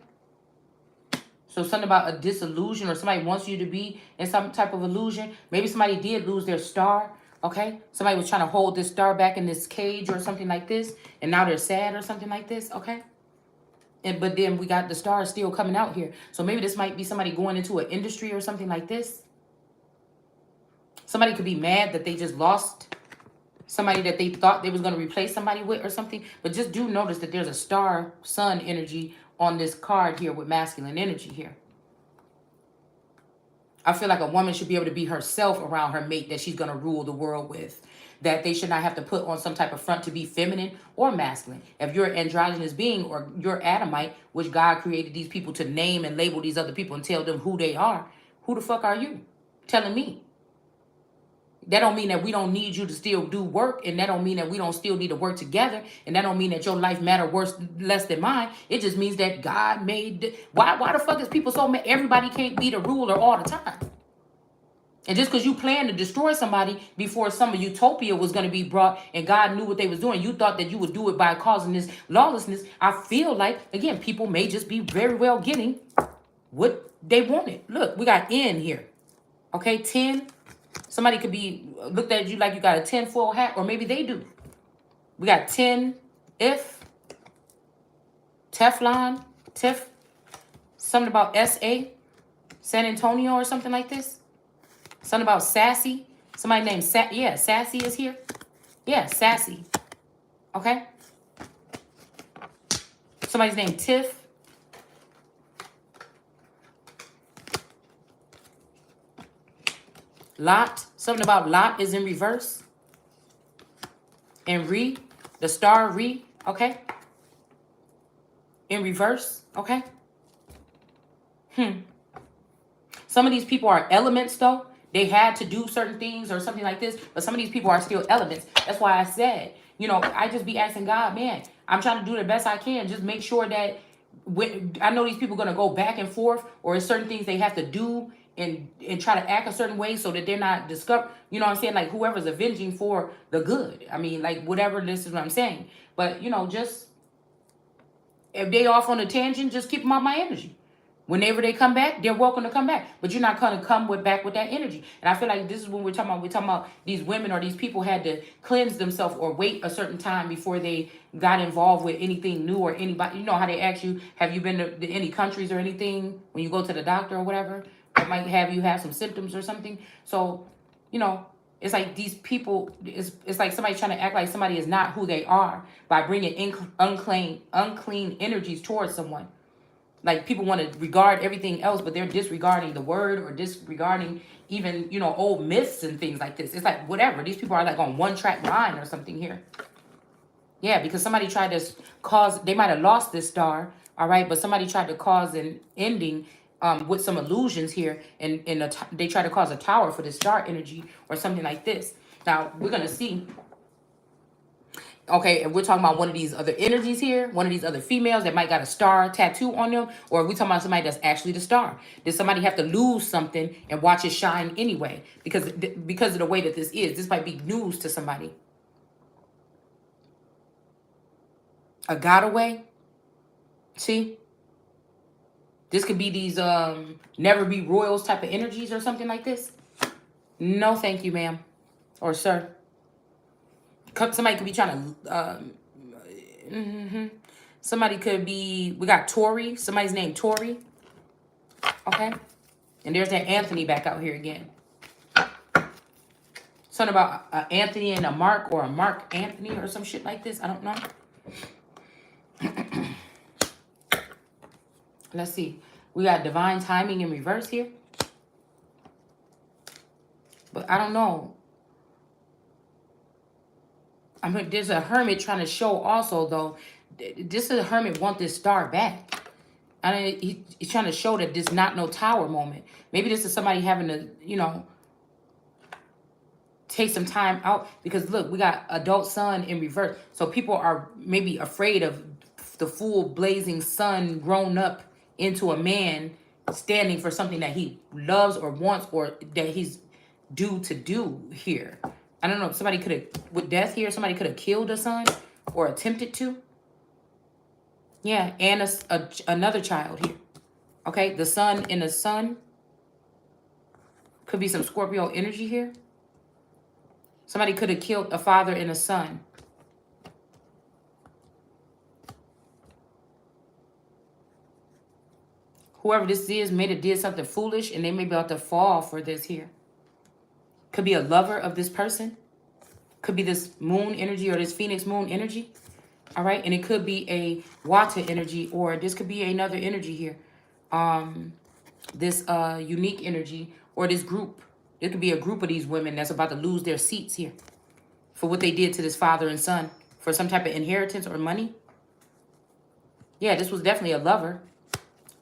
So something about a disillusion, or somebody wants you to be in some type of illusion. Maybe somebody did lose their star. Okay. Somebody was trying to hold this star back in this cage or something like this. And now they're sad or something like this. Okay. But then we got the stars still coming out here. So maybe this might be somebody going into an industry or something like this. Somebody could be mad that they just lost somebody that they thought they was going to replace somebody with or something. But just do notice that there's a star sun energy on this card here with masculine energy here. I feel like a woman should be able to be herself around her mate that she's going to rule the world with. That they should not have to put on some type of front to be feminine or masculine. If you're an androgynous being or you're Adamite, which God created these people to name and label these other people and tell them who they are, who the fuck are you telling me? That don't mean that we don't need you to still do work, and that don't mean that we don't still need to work together, and that don't mean that your life matter less than mine. It just means that God made. Why the fuck is people so mad? Everybody can't be the ruler all the time. And just because you plan to destroy somebody before some of utopia was going to be brought and God knew what they was doing, you thought that you would do it by causing this lawlessness. I feel like, again, people may just be very well getting what they wanted. Look, we got N here. Okay, 10. Somebody could be looked at you like you got a 10 full hat, or maybe they do. We got 10 if, Teflon, Tiff, something about SA, San Antonio or something like this. Something about Sassy. Somebody named yeah, Sassy is here. Yeah, Sassy. Okay. Somebody's named Tiff. Lot. Something about Lot is in reverse. And Re. The star Re. Okay. In reverse. Okay. Some of these people are elements though. They had to do certain things or something like this. But some of these people are still elements. That's why I said, you know, I just be asking God, man, I'm trying to do the best I can. Just make sure that I know these people are going to go back and forth, or it's certain things they have to do and try to act a certain way so that they're not discovered. You know what I'm saying? Like whoever's avenging for the good. I mean, like whatever, this is what I'm saying. But, you know, just if they off on a tangent, just keep them on my energy. Whenever they come back, they're welcome to come back. But you're not going to come back with that energy. And I feel like this is when we're talking about these women or these people had to cleanse themselves or wait a certain time before they got involved with anything new or anybody. You know how they ask you, have you been to any countries or anything when you go to the doctor or whatever? That might have you have some symptoms or something. So, you know, it's like these people, it's like somebody trying to act like somebody is not who they are by bringing unclean energies towards someone. Like people want to regard everything else, but they're disregarding the word or disregarding even, you know, old myths and things like this. It's like whatever. These people are like on one track line or something here. Yeah, because somebody tried to cause, they might have lost this star, all right, but somebody tried to cause an ending with some illusions here, and they tried to cause a tower for the star energy or something like this. Now, we're going to see. Okay, if we're talking about one of these other energies here, one of these other females that might got a star tattoo on them, or we talking about somebody that's actually the star. Did somebody have to lose something and watch it shine anyway? Because of the way that this might be news to somebody. A got away. See? This could be these never be royals type of energies or something like this. No, thank you, ma'am. Or sir. Somebody could be trying to... Somebody could be... We got Tori. Somebody's named Tori. Okay? And there's that Anthony back out here again. Something about Anthony and a Mark, or a Mark Anthony or some shit like this. I don't know. Let's see. We got divine timing in reverse here. But I don't know. I mean, there's a hermit trying to show also, though. This is a hermit want this star back. I mean, he's trying to show that this not no tower moment. Maybe this is somebody having to, you know, take some time out. Because, look, we got adult sun in reverse. So people are maybe afraid of the full blazing sun grown up into a man standing for something that he loves or wants or that he's due to do here. I don't know. Somebody could have, with death here, somebody could have killed a son or attempted to. Yeah, and another child here. Okay, the sun and the sun. Could be some Scorpio energy here. Somebody could have killed a father and a son. Whoever this is may have did something foolish and they may be about to fall for this here. Could be a lover of this person. Could be this moon energy or this Phoenix moon energy. All right. And it could be a water energy, or this could be another energy here. This unique energy or this group. There could be a group of these women that's about to lose their seats here for what they did to this father and son for some type of inheritance or money. Yeah, this was definitely a lover.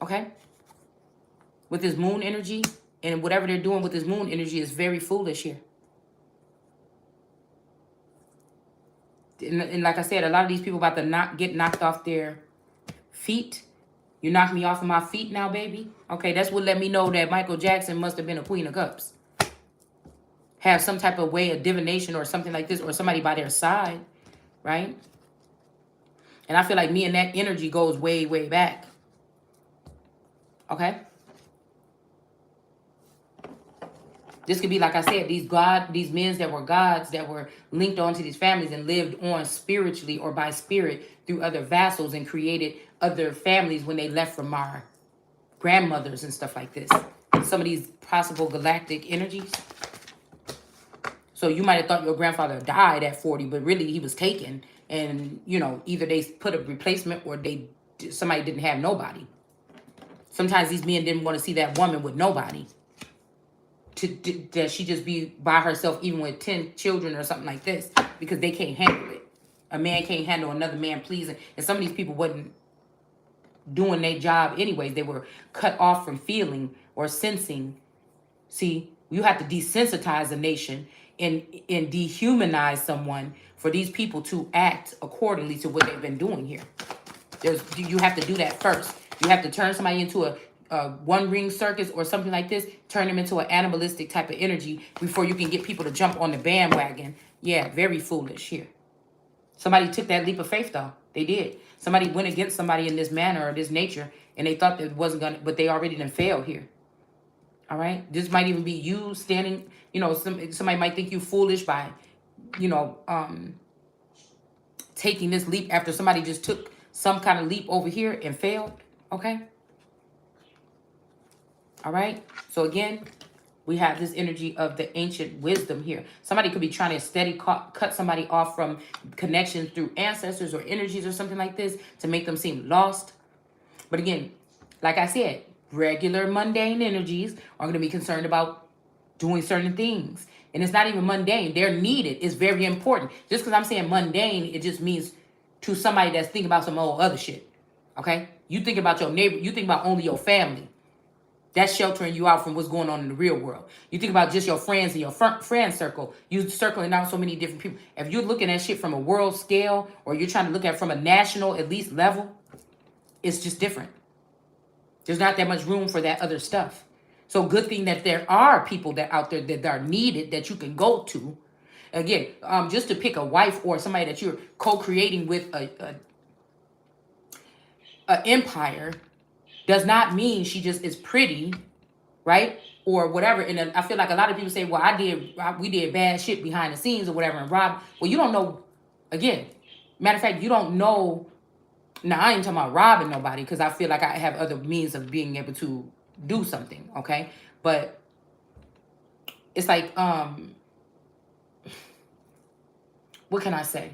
Okay? With this moon energy, and whatever they're doing with this moon energy is very foolish here. And like I said, a lot of these people about to get knocked off their feet. You knock me off of my feet now, baby. Okay, that's what let me know that Michael Jackson must have been a Queen of Cups. Have some type of way of divination or something like this, or somebody by their side, right? And I feel like me and that energy goes way, way back. Okay? This could be, like I said, these men that were gods that were linked onto these families and lived on spiritually or by spirit through other vassals and created other families when they left from our grandmothers and stuff like this. Some of these possible galactic energies. So you might have thought your grandfather died at 40, but really he was taken. And, you know, either they put a replacement or somebody didn't have nobody. Sometimes these men didn't want to see that woman with nobody. That she just be by herself even with 10 children or something like this, because they can't handle it. A man can't handle another man pleasing. And some of these people wasn't doing their job anyways. They were cut off from feeling or sensing. See, you have to desensitize a nation and dehumanize someone for these people to act accordingly to what they've been doing here. You have to do that first. You have to turn somebody into a one-ring circus or something like this, turn them into an animalistic type of energy before you can get people to jump on the bandwagon. Yeah, very foolish here. Somebody took that leap of faith, though. They did. Somebody went against somebody in this manner or this nature, and they thought that it wasn't going to, but they already done failed here. All right? This might even be you standing, you know, somebody might think you foolish by, you know, taking this leap after somebody just took some kind of leap over here and failed. Okay? All right. So again, we have this energy of the ancient wisdom here. Somebody could be trying to cut somebody off from connections through ancestors or energies or something like this to make them seem lost. But again, like I said, regular mundane energies are going to be concerned about doing certain things. And it's not even mundane. They're needed. It's very important. Just because I'm saying mundane, it just means to somebody that's thinking about some old other shit. Okay? You think about your neighbor. You think about only your family. That's sheltering you out from what's going on in the real world. You think about just your friends and your friend circle. You're circling out so many different people. If you're looking at shit from a world scale, or you're trying to look at it from a national, at least, level, it's just different. There's not that much room for that other stuff. So good thing that there are people that out there that are needed that you can go to. Again, just to pick a wife or somebody that you're co-creating with a empire does not mean she just is pretty, right? Or whatever. And I feel like a lot of people say, well, we did bad shit behind the scenes or whatever. And Rob, well, you don't know, again, matter of fact, you don't know. Now, I ain't talking about robbing nobody, because I feel like I have other means of being able to do something, okay? But it's like, what can I say?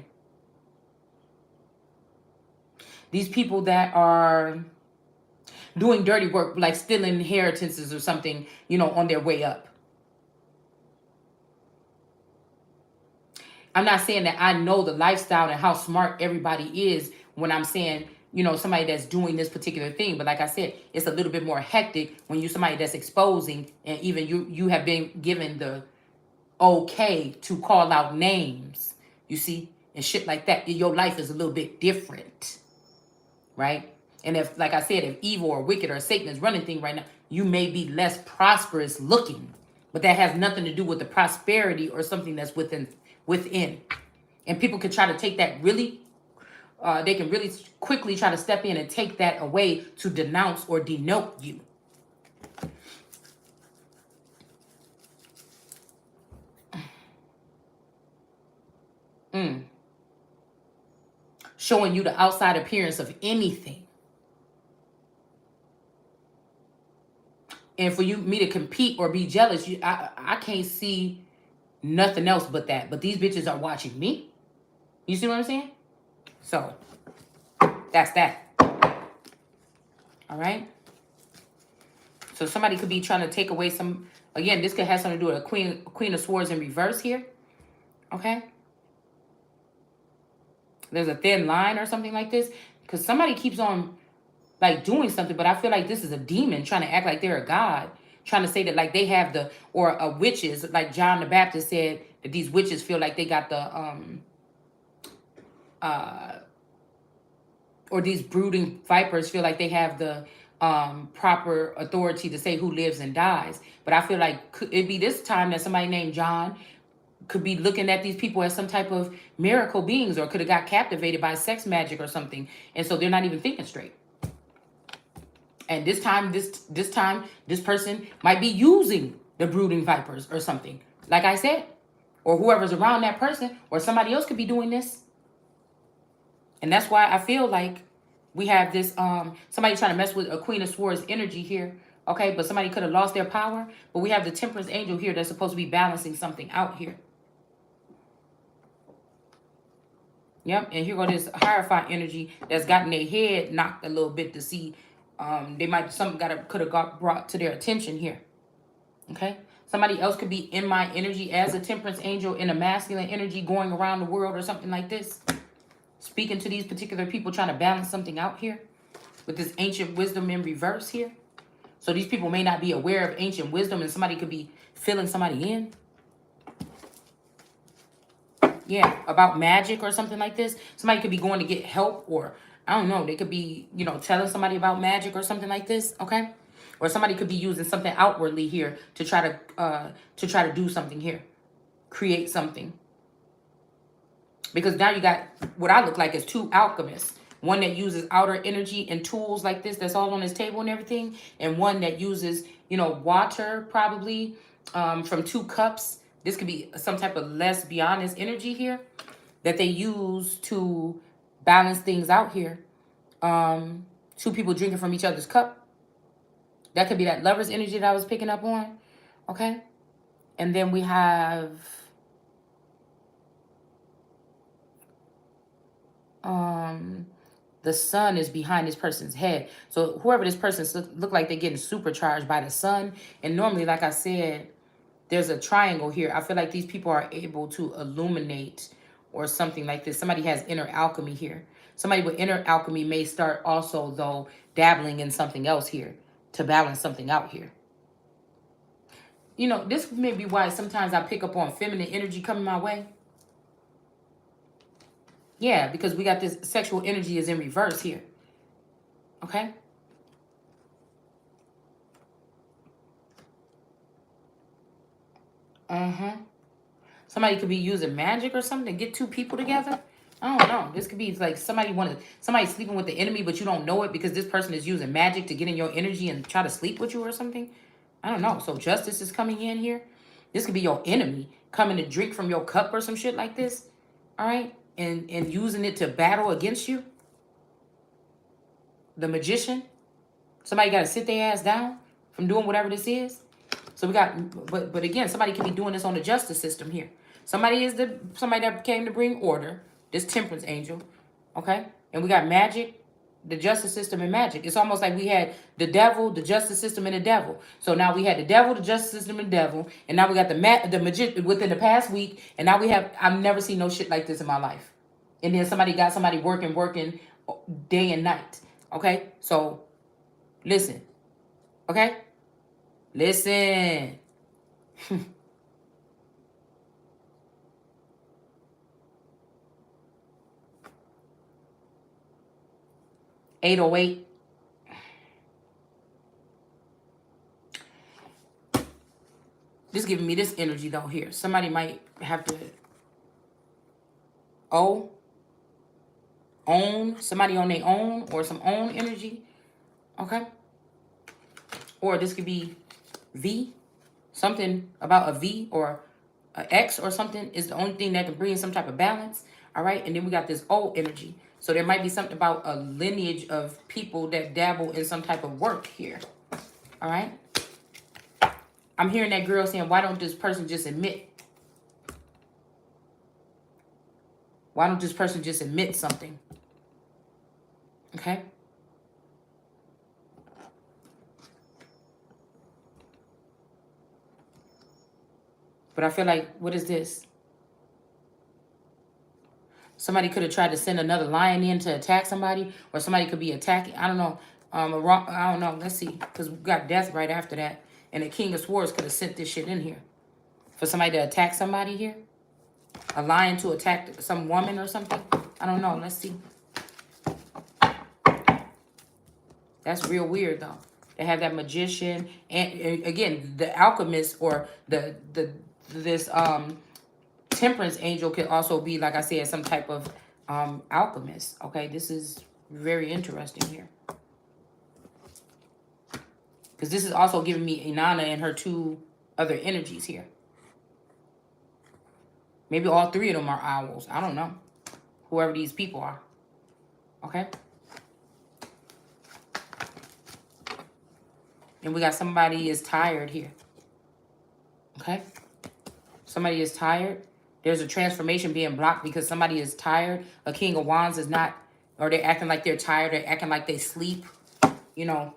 These people that are doing dirty work, like stealing inheritances or something, you know, on their way up. I'm not saying that I know the lifestyle and how smart everybody is when I'm saying, you know, somebody that's doing this particular thing. But like I said, it's a little bit more hectic when you're somebody that's exposing, and even you have been given the okay to call out names, you see, and shit like that. Your life is a little bit different, right? And if, like I said, if evil or wicked or Satan is running things right now, you may be less prosperous looking, but that has nothing to do with the prosperity or something that's within. And people can try to take that really, they can really quickly try to step in and take that away to denounce or denote you. Showing you the outside appearance of anything. And for me to compete or be jealous, I can't see nothing else but that. But these bitches are watching me. You see what I'm saying? So, that's that. All right? So somebody could be trying to take away some Again, this could have something to do with a queen of swords in reverse here. Okay. There's a thin line or something like this. Because somebody keeps on like doing something, but I feel like this is a demon trying to act like they're a god. Trying to say that like they have the, or a witches, like John the Baptist said that these witches feel like they got the, or these brooding vipers feel like they have the proper authority to say who lives and dies. But I feel like it'd be this time that somebody named John could be looking at these people as some type of miracle beings, or could have got captivated by sex magic or something. And so they're not even thinking straight. And this time, this person might be using the brooding vipers or something. Like I said, or whoever's around that person, or somebody else could be doing this. And that's why I feel like we have this, somebody trying to mess with a Queen of Swords energy here. Okay, but somebody could have lost their power. But we have the Temperance Angel here that's supposed to be balancing something out here. Yep, and here go this Hierophant energy that's gotten their head knocked a little bit to see. They might, something could have got brought to their attention here. Okay, somebody else could be in my energy as a Temperance Angel in a masculine energy going around the world or something like this. Speaking to these particular people, trying to balance something out here with this ancient wisdom in reverse here. So these people may not be aware of ancient wisdom, and somebody could be filling somebody in. Yeah, about magic or something like this. Somebody could be going to get help, or I don't know. They could be, you know, telling somebody about magic or something like this. Okay, or somebody could be using something outwardly here to try to do something here, create something. Because now you got what I look like as two alchemists. One that uses outer energy and tools like this, that's all on his table and everything. And one that uses, you know, water probably from 2 cups. This could be some type of lesbianist energy here that they use to balance things out here. 2 people drinking from each other's cup. That could be that lover's energy that I was picking up on. Okay. And then we have... the sun is behind this person's head. So whoever this person look like they're getting supercharged by the sun. And normally, like I said, there's a triangle here. I feel like these people are able to illuminate or something like this. Somebody has inner alchemy here. Somebody with inner alchemy may start also, though, dabbling in something else here to balance something out here. You know, this may be why sometimes I pick up on feminine energy coming my way. Yeah, because we got this sexual energy is in reverse here. Okay? Somebody could be using magic or something to get 2 people together. I don't know. This could be like somebody sleeping with the enemy, but you don't know it because this person is using magic to get in your energy and try to sleep with you or something. I don't know. So justice is coming in here. This could be your enemy coming to drink from your cup or some shit like this. All right? And using it to battle against you. The magician. Somebody got to sit their ass down from doing whatever this is. So we got, but again, somebody can be doing this on the justice system here. Somebody that came to bring order. This Temperance Angel. Okay? And we got magic, the justice system, and magic. It's almost like we had the devil, the justice system, and the devil. So now we had the devil, the justice system, and the devil. And now we got the magician within the past week. And now we have, I've never seen no shit like this in my life. And then somebody got somebody working day and night. Okay? So, listen. Okay? Listen. 808. This is giving me this energy though here. Somebody might have to own somebody on their own, or some own energy. Okay? Or this could be V. Something about a V or an X or something is the only thing that can bring some type of balance. All right? And then we got this O energy. So there might be something about a lineage of people that dabble in some type of work here. All right? I'm hearing that girl saying, why don't this person just admit? Why don't this person just admit something? Okay? But I feel like, what is this? Somebody could have tried to send another lion in to attack somebody, or somebody could be attacking. I don't know. I don't know. Let's see, because we got death right after that, and the King of Swords could have sent this shit in here for somebody to attack somebody here. A lion to attack some woman or something. I don't know. Let's see. That's real weird though. They have that magician and again the alchemist or this temperance angel could also be, like I said, some type of alchemist. Okay, this is very interesting here. Because this is also giving me Inanna and her two other energies here. Maybe all three of them are owls. I don't know. Whoever these people are. Okay. And we got somebody is tired here. Okay. Somebody is tired. There's a transformation being blocked because somebody is tired. A King of Wands is not, or they're acting like they're tired. They're acting like they sleep. You know,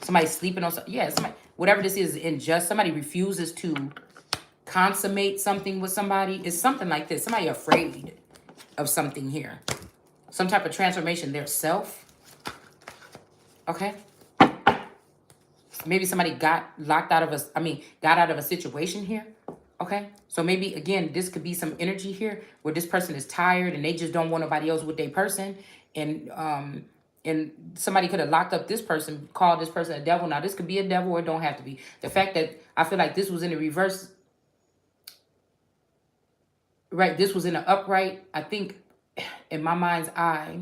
somebody's sleeping on something. Yeah, somebody, whatever this is unjust. Somebody refuses to consummate something with somebody. It's something like this. Somebody afraid of something here. Some type of transformation, their self. Okay. Maybe somebody got locked out of got out of a situation here. Okay. So maybe, again, this could be some energy here where this person is tired and they just don't want nobody else with their person. And somebody could have locked up this person, called this person a devil. Now, this could be a devil or it don't have to be. The fact that I feel like this was in the reverse. Right. This was in an upright. I think in my mind's eye,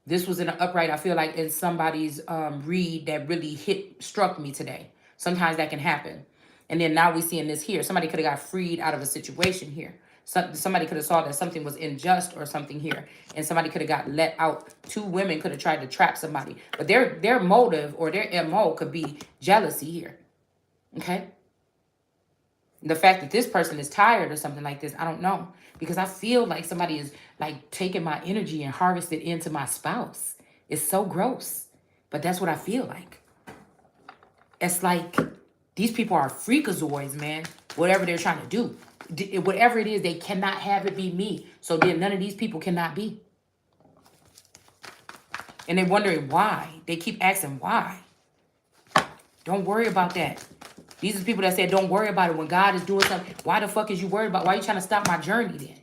this was in an upright. I feel like in somebody's read that really struck me today. Sometimes that can happen. And then now we're seeing this here. Somebody could have got freed out of a situation here. Somebody could have saw that something was unjust or something here. And somebody could have got let out. Two women could have tried to trap somebody. But their motive or their MO could be jealousy here. Okay? The fact that this person is tired or something like this, I don't know. Because I feel like somebody is like taking my energy and harvest it into my spouse. It's so gross. But that's what I feel like. It's like these people are freakazoids, man. Whatever they're trying to do. Whatever it is, they cannot have it be me. So then none of these people cannot be. And they're wondering why. They keep asking why. Don't worry about that. These are people that said, don't worry about it. When God is doing something, why the fuck is you worried about? Why are you trying to stop my journey then?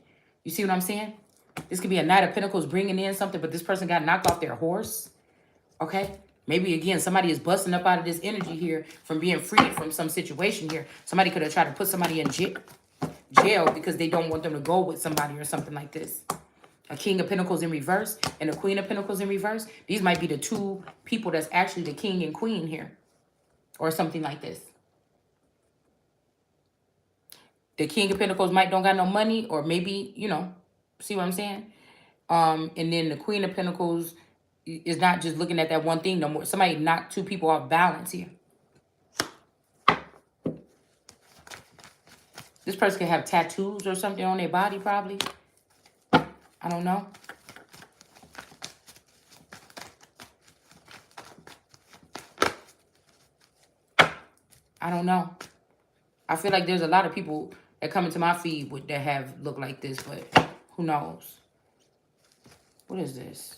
You see what I'm saying? This could be a Knight of Pentacles bringing in something, but this person got knocked off their horse. Okay? Maybe, again, somebody is busting up out of this energy here from being freed from some situation here. Somebody could have tried to put somebody in jail because they don't want them to go with somebody or something like this. A King of Pentacles in reverse and a Queen of Pentacles in reverse. These might be the two people that's actually the king and queen here. Or something like this. The King of Pentacles don't got no money, or maybe, you know, see what I'm saying? And then the Queen of Pentacles is not just looking at that one thing no more. Somebody knocked two people off balance here. This person could have tattoos or something on their body, probably. I don't know. I don't know. I feel like there's a lot of people that come into my feed that have look like this, but who knows? What is this?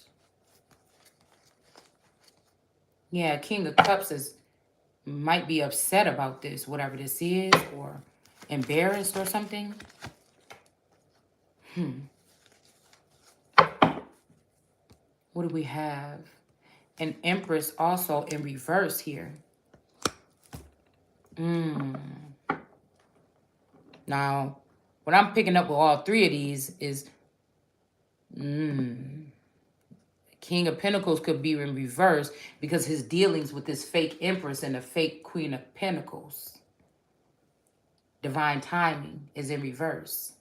Yeah, King of Cups might be upset about this, whatever this is, or embarrassed or something. What do we have? An Empress also in reverse here. Now, what I'm picking up with all three of these is King of Pentacles could be in reverse because his dealings with this fake Empress and the fake Queen of Pentacles. Divine timing is in reverse.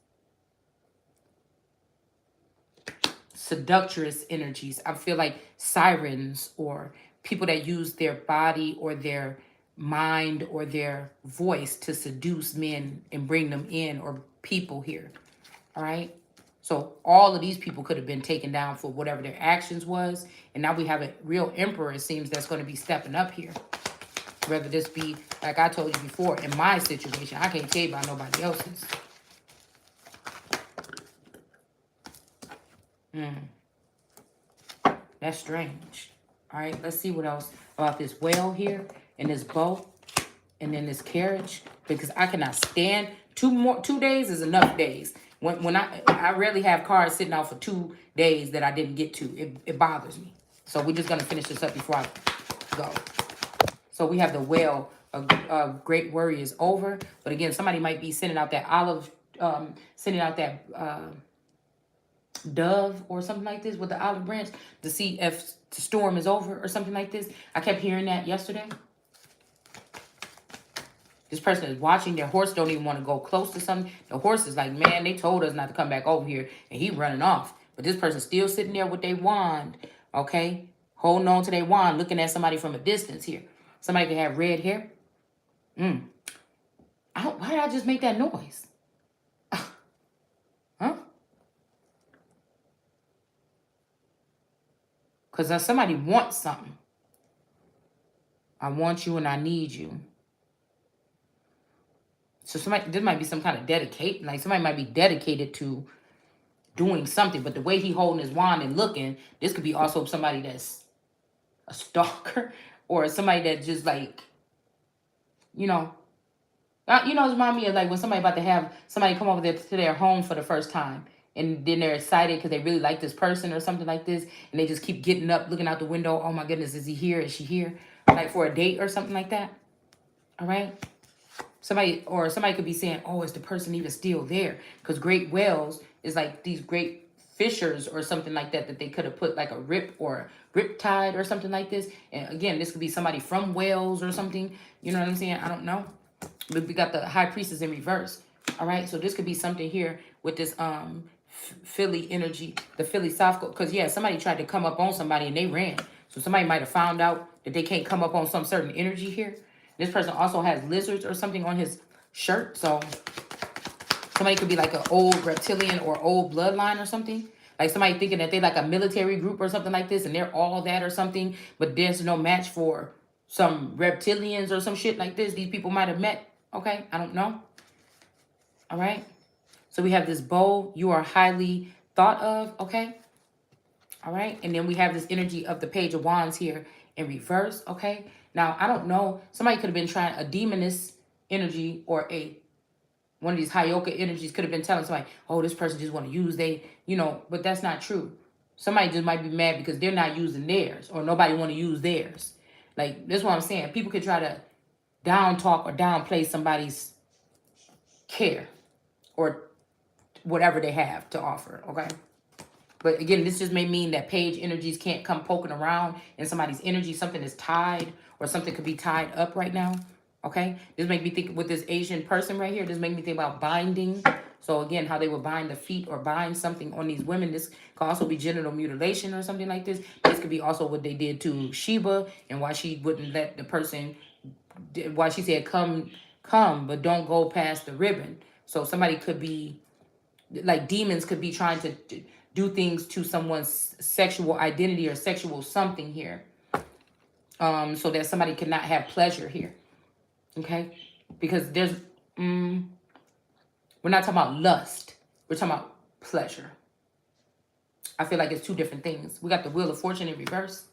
Seductress energies. I feel like sirens or people that use their body or their mind or their voice to seduce men and bring them in, or people here. All right. So all of these people could have been taken down for whatever their actions was. And now we have a real emperor, it seems, that's going to be stepping up here. Whether this be, like I told you before, in my situation. I can't tell you about nobody else's. That's strange. All right, let's see what else about this whale here and this bow and then this carriage, because I cannot stand 2 days is enough days. When I rarely have cards sitting out for 2 days that I didn't get to. It bothers me. So we're just gonna finish this up before I go. So we have the whale. Great worry is over, but again, somebody might be sending out that olive, sending out that dove or something like this with the olive branch to see if the storm is over or something like this. I kept hearing that yesterday. This person is watching. Their horse don't even want to go close to something. The horse is like, man, they told us not to come back over here, and he running off. But this person's still sitting there with their wand, okay? Holding on to their wand, looking at somebody from a distance here. Somebody can have red hair. Why did I just make that noise? Huh? Because somebody wants something. I want you and I need you. So this might be some kind of dedicate. Like somebody might be dedicated to doing something. But the way he holding his wand and looking, this could be also somebody that's a stalker. Or somebody that just like, it reminds me of like when somebody about to have somebody come over there to their home for the first time. And then they're excited because they really like this person or something like this. And they just keep getting up, looking out the window. Oh my goodness, is he here? Is she here? Like for a date or something like that. All right. Somebody could be saying, oh, is the person even still there? Because great whales is like these great fishers or something like that they could have put like a rip or rip tide or something like this. And again, this could be somebody from Wales or something. You know what I'm saying? I don't know. But we got the high priestess in reverse. All right. So this could be something here with this Philly energy, the Philly South Coast. Because, yeah, somebody tried to come up on somebody and they ran. So somebody might have found out that they can't come up on some certain energy here. This person also has lizards or something on his shirt. So somebody could be like an old reptilian or old bloodline or something. Like somebody thinking that they like a military group or something like this. And they're all that or something. But there's no match for some reptilians or some shit like this. These people might have met. Okay. I don't know. All right. So we have this bow. You are highly thought of. Okay. All right. And then we have this energy of the Page of Wands here in reverse. Okay. Now, I don't know. Somebody could have been trying a demoness energy or one of these Hyoka energies could have been telling somebody, oh, this person just want to use but that's not true. Somebody just might be mad because they're not using theirs or nobody want to use theirs. Like, that's what I'm saying. People could try to down talk or downplay somebody's care or whatever they have to offer, okay? But again, this just may mean that page energies can't come poking around in somebody's energy. Something is tied or something could be tied up right now, okay? This make me think with this Asian person right here, this make me think about binding. So again, how they would bind the feet or bind something on these women. This could also be genital mutilation or something like this. This could be also what they did to Sheba and why she wouldn't let the person, why she said, come, but don't go past the ribbon. So somebody could be, like demons could be trying to do things to someone's sexual identity or sexual something here. So that somebody cannot have pleasure here. Okay? Because there's, we're not talking about lust. We're talking about pleasure. I feel like it's two different things. We got the Wheel of Fortune in reverse.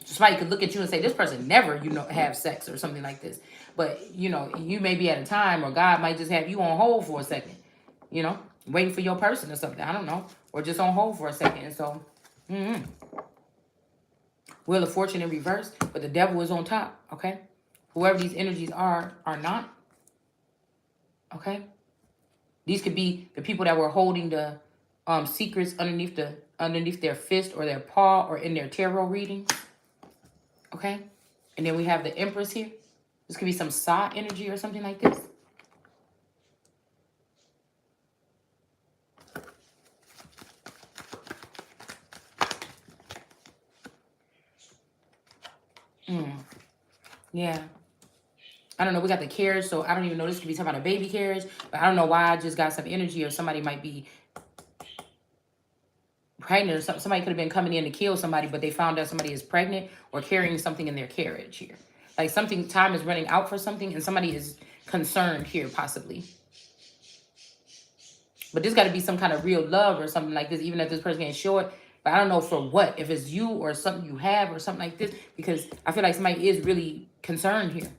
Somebody could look at you and say, this person never, have sex or something like this. But, you may be at a time or God might just have you on hold for a second. Waiting for your person or something. I don't know. Or just on hold for a second. And so, Wheel of Fortune in reverse. But the devil is on top. Okay? Whoever these energies are not. Okay? These could be the people that were holding the secrets underneath their fist or their paw or in their tarot reading. Okay? And then we have the Empress here. This could be some Sa energy or something like this. Yeah. I don't know. We got the carriage, so I don't even know. This could be talking about a baby carriage. But I don't know why I just got some energy or somebody might be pregnant or something. Somebody could have been coming in to kill somebody, but they found out somebody is pregnant or carrying something in their carriage here. Like something, time is running out for something, and somebody is concerned here, possibly. But there's got to be some kind of real love or something like this, even if this person can't show it. But I don't know for what, if it's you or something you have or something like this, because I feel like somebody is really concerned here.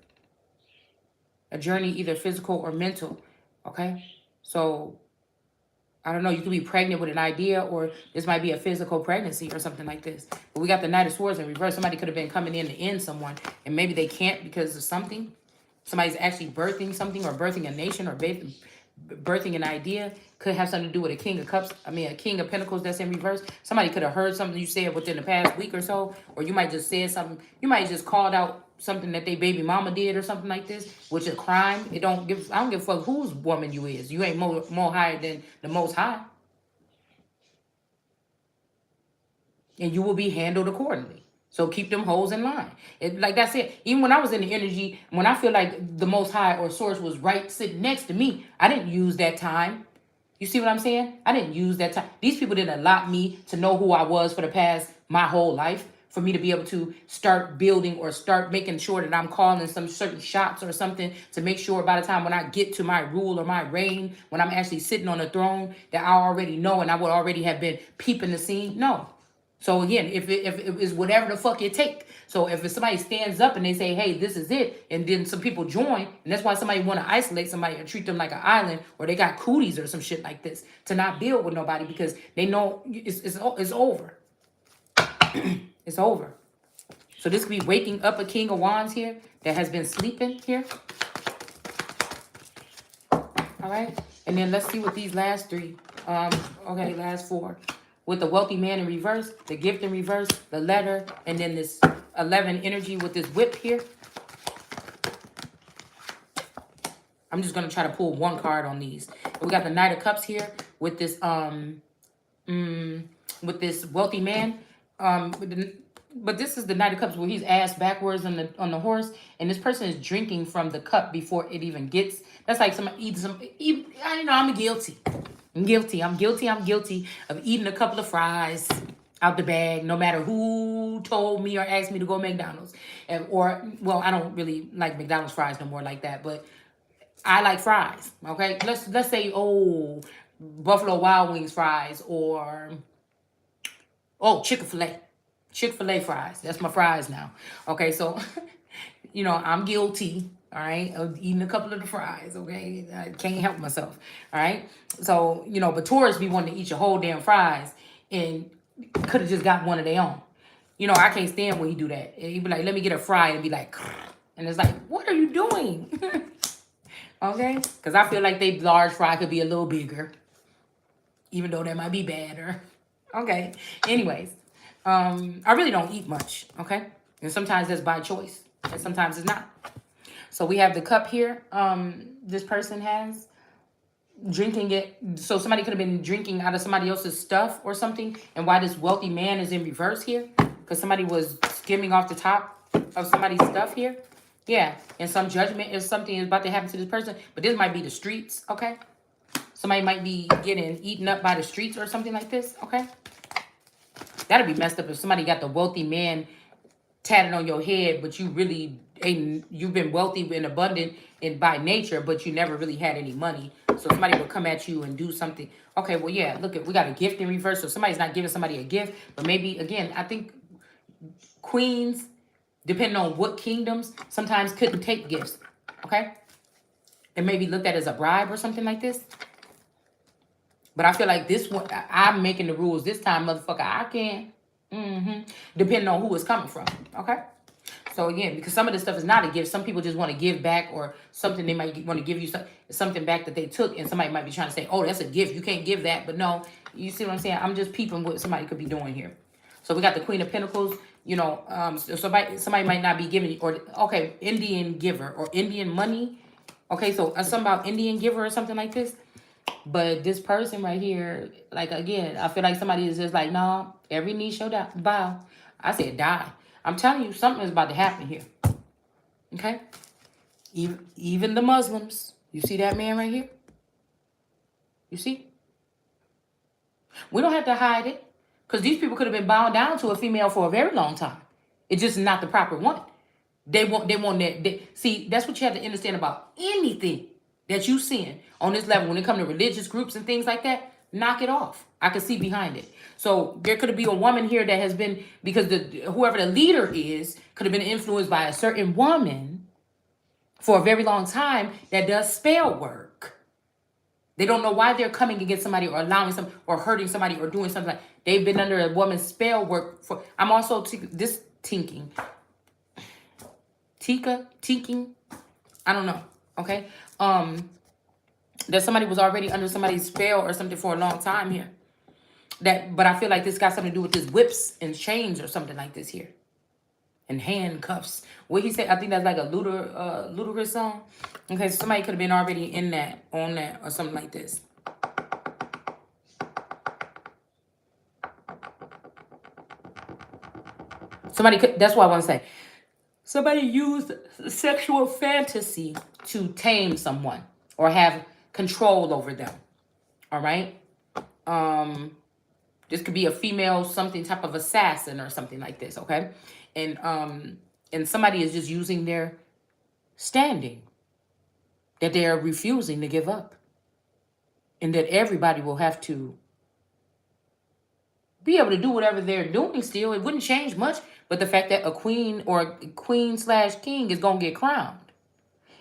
A journey, either physical or mental, okay? So, I don't know, you could be pregnant with an idea, or this might be a physical pregnancy or something like this. But we got the Knight of Swords in reverse. Somebody could have been coming in to end someone, and maybe they can't because of something. Somebody's actually birthing something, or birthing a nation, or birthing an idea. Could have something to do with a King of Cups. I mean, a King of Pentacles that's in reverse. Somebody could have heard something you said within the past week or so, or you might just said something. You might just called out something that they baby mama did or something like this, which is a crime. I don't give a fuck whose woman you is. You ain't more higher than the Most High, and you will be handled accordingly. So keep them hoes in line. Like that's it. Even when I was in the energy, when I feel like the Most High or Source was right sitting next to me, I didn't use that time. You see what I'm saying? I didn't use that time. These people didn't allot me to know who I was for the past, my whole life, for me to be able to start building or start making sure that I'm calling some certain shots or something to make sure by the time when I get to my rule or my reign, when I'm actually sitting on the throne, that I already know and I would already have been peeping the scene. No. So again, if it is whatever the fuck it take. So if somebody stands up and they say, hey, this is it, and then some people join, and that's why somebody want to isolate somebody and treat them like an island, or they got cooties or some shit like this, to not build with nobody because they know it's over. It's over. So this could be waking up a King of Wands here that has been sleeping here. All right. And then let's see what these last three, okay, last four. With the wealthy man in reverse, the gift in reverse, the letter, and then this 11 energy with this whip here. I'm just going to try to pull one card on these. We got the Knight of Cups here with this wealthy man. But this is the Knight of Cups where he's ass backwards on the horse, and this person is drinking from the cup before it even gets. That's like somebody eats some. I know I'm guilty. I'm guilty of eating a couple of fries out the bag, no matter who told me or asked me to go to McDonald's. Well, I don't really like McDonald's fries no more like that, but I like fries, okay? Let's say, Buffalo Wild Wings fries, or, Chick-fil-A. Chick-fil-A fries. That's my fries now. Okay, so, I'm guilty. All right, of eating a couple of the fries, okay? I can't help myself, all right? So, but tourists be wanting to eat your whole damn fries and could have just got one of their own. I can't stand when he do that. He be like, let me get a fry, and be like, and it's like, what are you doing? Okay? Because I feel like they large fry could be a little bigger, even though that might be better. Okay, anyways, I really don't eat much, okay? And sometimes that's by choice, and sometimes it's not. So we have the cup here. This person has drinking it. So somebody could have been drinking out of somebody else's stuff or something. And why this wealthy man is in reverse here? Because somebody was skimming off the top of somebody's stuff here. Yeah. And some judgment is something is about to happen to this person. But this might be the streets, okay? Somebody might be getting eaten up by the streets or something like this, okay? That'd be messed up if somebody got the wealthy man tatted on your head, but you really ain't, you've been wealthy and abundant by nature, but you never really had any money. So somebody will come at you and do something. Okay, well, yeah, look, we got a gift in reverse. So somebody's not giving somebody a gift, but maybe, again, I think queens, depending on what kingdoms, sometimes couldn't take gifts, okay? It may be looked at as a bribe or something like this. But I feel like this one, I'm making the rules this time, motherfucker. I can. Depending on who it's coming from. Okay? So again, because some of this stuff is not a gift. Some people just want to give back, or something they might want to give you something back that they took, and somebody might be trying to say, oh, that's a gift. You can't give that. But no, you see what I'm saying? I'm just peeping what somebody could be doing here. So we got the Queen of Pentacles. So somebody might not be giving, or, okay, Indian giver or Indian money. Okay, so something about Indian giver or something like this. But this person right here, like, again, I feel like somebody is just like, no, every knee shall bow. I said die. I'm telling you, something is about to happen here. Okay? Even the Muslims. You see that man right here? You see? We don't have to hide it. Because these people could have been bound down to a female for a very long time. It's just not the proper one. They want that. See, that's what you have to understand about anything that you seeing on this level when it comes to religious groups and things like that. Knock it off. I can see behind it. So there could be a woman here that has been, because whoever the leader is could have been influenced by a certain woman for a very long time that does spell work. They don't know why they're coming against somebody or allowing some or hurting somebody or doing something. They've been under a woman's spell work for. I'm also this tinking. Tinking. I don't know. Okay. That somebody was already under somebody's spell or something for a long time here. But I feel like this got something to do with this whips and chains or something like this here. And handcuffs. What he said, I think that's like a ludicrous song. Okay, so somebody could have been already in that, on that, or something like this. Somebody could, that's what I want to say. Somebody used sexual fantasy to tame someone or have control over them. All right? This could be a female, something type of assassin or something like this, okay? And somebody is just using their standing that they are refusing to give up. And that everybody will have to be able to do whatever they're doing still. It wouldn't change much, but the fact that a queen or a queen/king is going to get crowned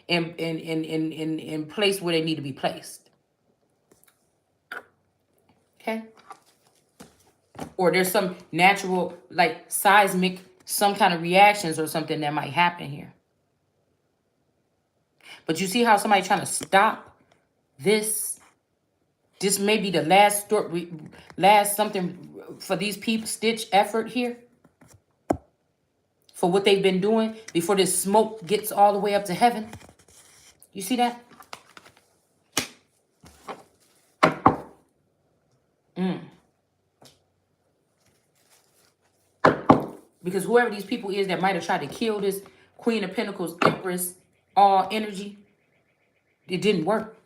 in place where they need to be placed. Okay? Or there's some natural, like seismic, some kind of reactions or something that might happen here. But you see how somebody trying to stop this? This may be the last something for these people, stitch effort here. For what they've been doing before this smoke gets all the way up to heaven. You see that? Because whoever these people is that might have tried to kill this Queen of Pentacles, Empress, all energy, it didn't work.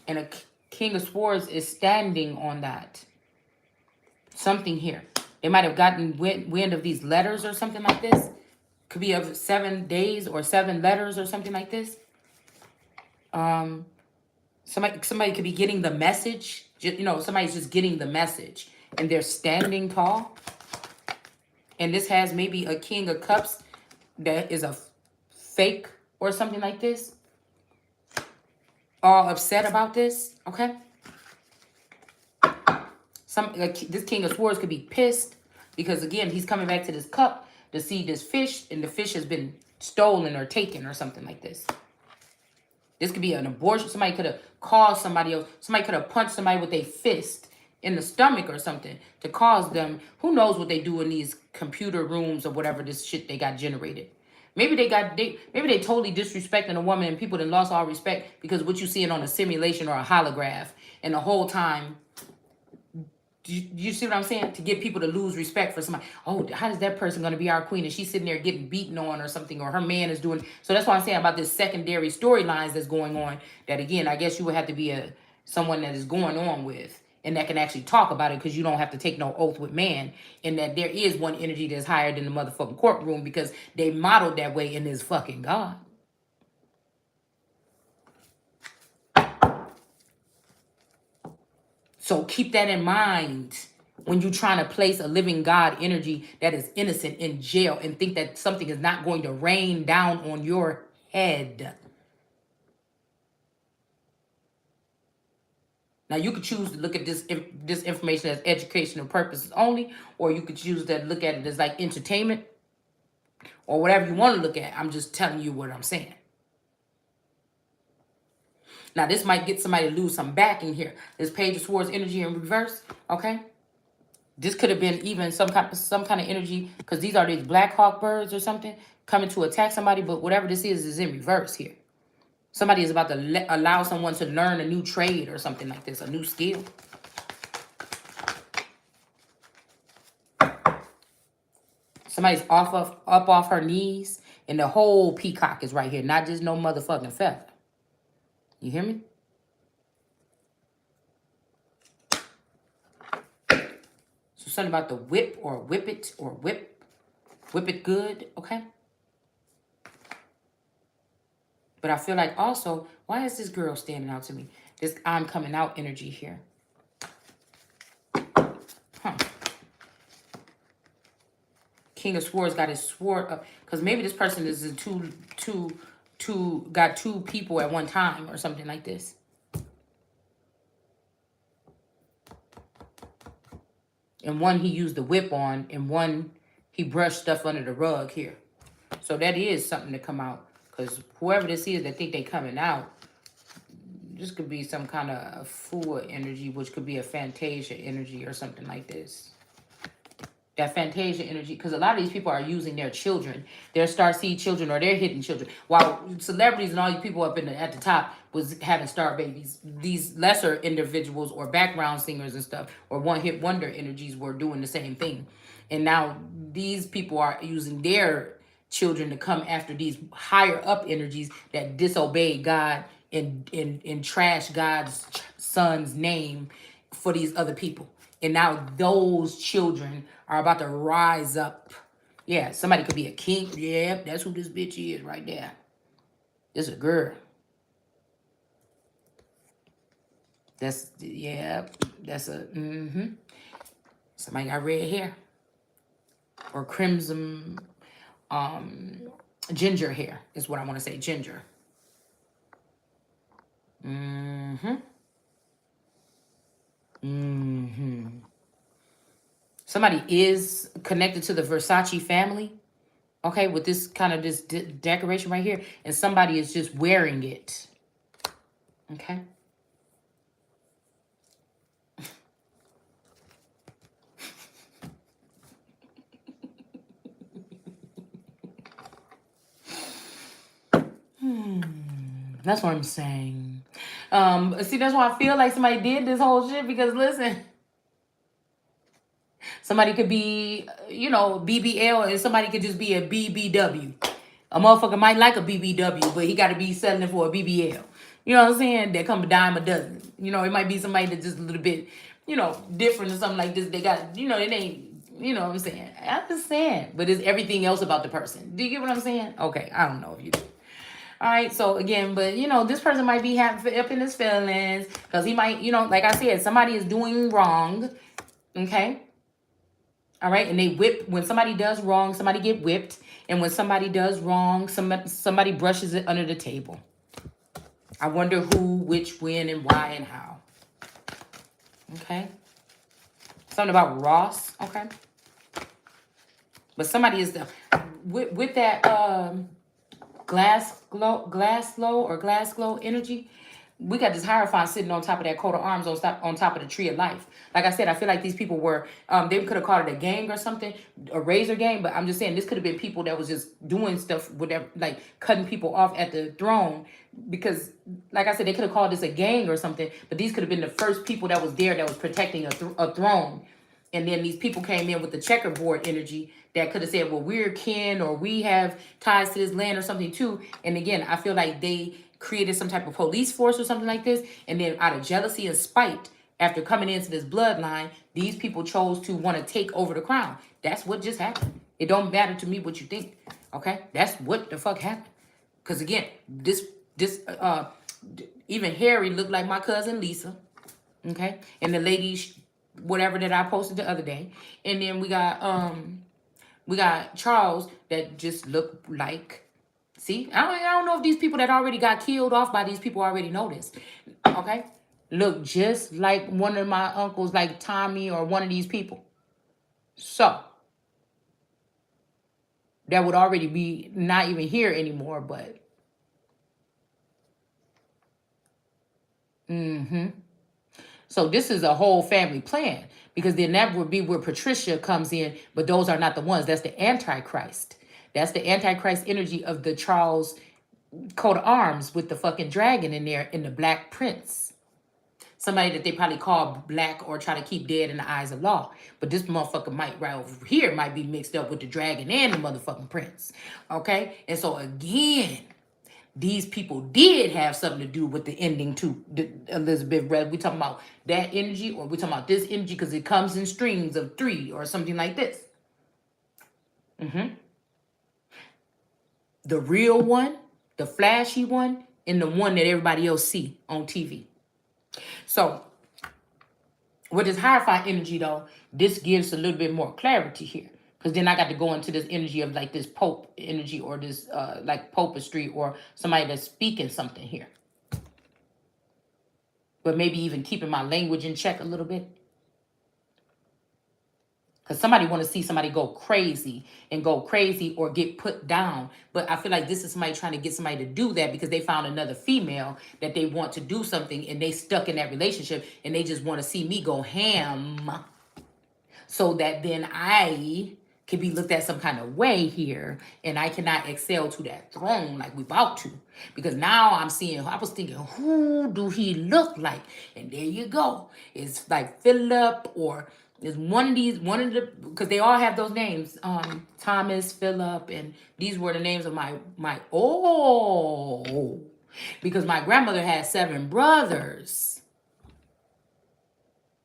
And a King of Swords is standing on that. Something here. They might have gotten wind of these letters or something like this. Could be of 7 days or 7 letters or something like this. Somebody could be getting the message. You know, somebody's just getting the message. And they're standing tall. And this has maybe a King of Cups that is a fake or something like this. All upset about this, okay? This King of Swords could be pissed because, again, he's coming back to this cup to see this fish, and the fish has been stolen or taken or something like this. This could be an abortion. Somebody could have caused somebody else. Somebody could have punched somebody with a fist in the stomach or something to cause them. Who knows what they do in these computer rooms or whatever this shit they got generated. Maybe they totally disrespecting a woman and people that lost all respect because what you seeing on a simulation or a holograph, and the whole time, you see what I'm saying? To get people to lose respect for somebody. Oh, how is that person going to be our queen? And she's sitting there getting beaten on or something, or her man is doing. So that's why I'm saying about this secondary storylines that's going on. That, again, I guess you would have to be someone that is going on with, and that can actually talk about it, because you don't have to take no oath with man. And that there is one energy that's higher than the motherfucking courtroom, because they modeled that way in this fucking God. So keep that in mind when you're trying to place a living God energy that is innocent in jail and think that something is not going to rain down on your head. Now, you could choose to look at this information as educational purposes only, or you could choose to look at it as like entertainment, or whatever you want to look at. I'm just telling you what I'm saying. Now, this might get somebody to lose some backing here. This Page of Swords energy in reverse, okay? This could have been even some kind of energy, because these are these Black Hawk birds or something coming to attack somebody, but whatever this is in reverse here. Somebody is about to allow someone to learn a new trade or something like this, a new skill. Somebody's up off her knees, and the whole peacock is right here, not just no motherfucking feather. You hear me? So something about the whip or whip it or whip it good, okay? But I feel like also, why is this girl standing out to me? This I'm coming out energy here. Huh. King of Swords got his sword up. Because maybe this person is in got two people at one time or something like this. And one he used the whip on, and one he brushed stuff under the rug here. So that is something to come out. Because whoever this is that think they coming out, this could be some kind of fool energy, which could be a Fantasia energy or something like this. That Fantasia energy, because a lot of these people are using their children, their starseed children or their hidden children. While celebrities and all these people up at the top was having star babies, these lesser individuals or background singers and stuff or one-hit wonder energies were doing the same thing. And now these people are using their children to come after these higher up energies that disobey God and trash God's son's name for these other people. And now those children are about to rise up. Yeah, somebody could be a king. Yeah, that's who this bitch is right there. This is a girl. That's, yeah, that's a, Somebody got red hair. Or crimson, ginger hair is what I want to say, ginger. Somebody is connected to the Versace family, okay, with this kind of this decoration right here, and somebody is just wearing it, okay? That's what I'm saying. See, that's why I feel like somebody did this whole shit, because listen, somebody could be, BBL, and somebody could just be a BBW. A motherfucker might like a BBW, but he got to be selling it for a BBL. You know what I'm saying? That come a dime a dozen. It might be somebody that's just a little bit, different or something like this. They got, it ain't, you know what I'm saying? I understand. But it's everything else about the person. Do you get what I'm saying? Okay, I don't know if you do. All right, so again, but this person might be up in his feelings because he might, like I said, somebody is doing wrong. Okay. All right, and they whip when somebody does wrong, somebody get whipped, and when somebody does wrong, somebody brushes it under the table. I wonder who, which, when, and why, and how. Okay. Something about Ross. Okay. But somebody is with that glass glow energy. We got this Hierophant sitting on top of that coat of arms on top of the tree of life. Like I said, I feel like these people were, they could have called it a gang or something, a razor gang. But I'm just saying this could have been people that was just doing stuff, whatever, like cutting people off at the throne. Because, like I said, they could have called this a gang or something. But these could have been the first people that was there that was protecting a throne. And then these people came in with the checkerboard energy that could have said, well, we're kin or we have ties to this land or something too. And again, I feel like they created some type of police force or something like this. And then out of jealousy and spite, after coming into this bloodline, these people chose to want to take over the crown. That's what just happened. It don't matter to me what you think. Okay? That's what the fuck happened. Because again, even Harry looked like my cousin Lisa. Okay? And the lady, whatever that I posted the other day. And then we got Charles that just looked like, see, I don't know if these people that already got killed off by these people already noticed. Okay? Look just like one of my uncles, like Tommy or one of these people. So, that would already be not even here anymore, but. So this is a whole family plan. Because then that would be where Patricia comes in, but those are not the ones. That's the Antichrist. That's the Antichrist energy of the Charles coat of arms with the fucking dragon in there and the Black Prince. Somebody that they probably call black or try to keep dead in the eyes of law. But this motherfucker might right over here might be mixed up with the dragon and the motherfucking prince. Okay? And so again, these people did have something to do with the ending to Elizabeth Red. We talking about that energy, or we talking about this energy because it comes in strings of 3 or something like this. The real one, the flashy one, and the one that everybody else see on TV. So with this Hierophant energy, though, this gives a little bit more clarity here. Because then I got to go into this energy of like this Pope energy, or this like popistry, or somebody that's speaking something here. But maybe even keeping my language in check a little bit. Because somebody want to see somebody go crazy or get put down. But I feel like this is somebody trying to get somebody to do that because they found another female that they want to do something, and they stuck in that relationship, and they just want to see me go ham, so that then I can be looked at some kind of way here, and I cannot excel to that throne like we about to. Because now I'm seeing, I was thinking, who do he look like? And there you go. It's like Philip, or is one of the, because they all have those names, Thomas, Philip, and these were the names of my because my grandmother had 7 brothers.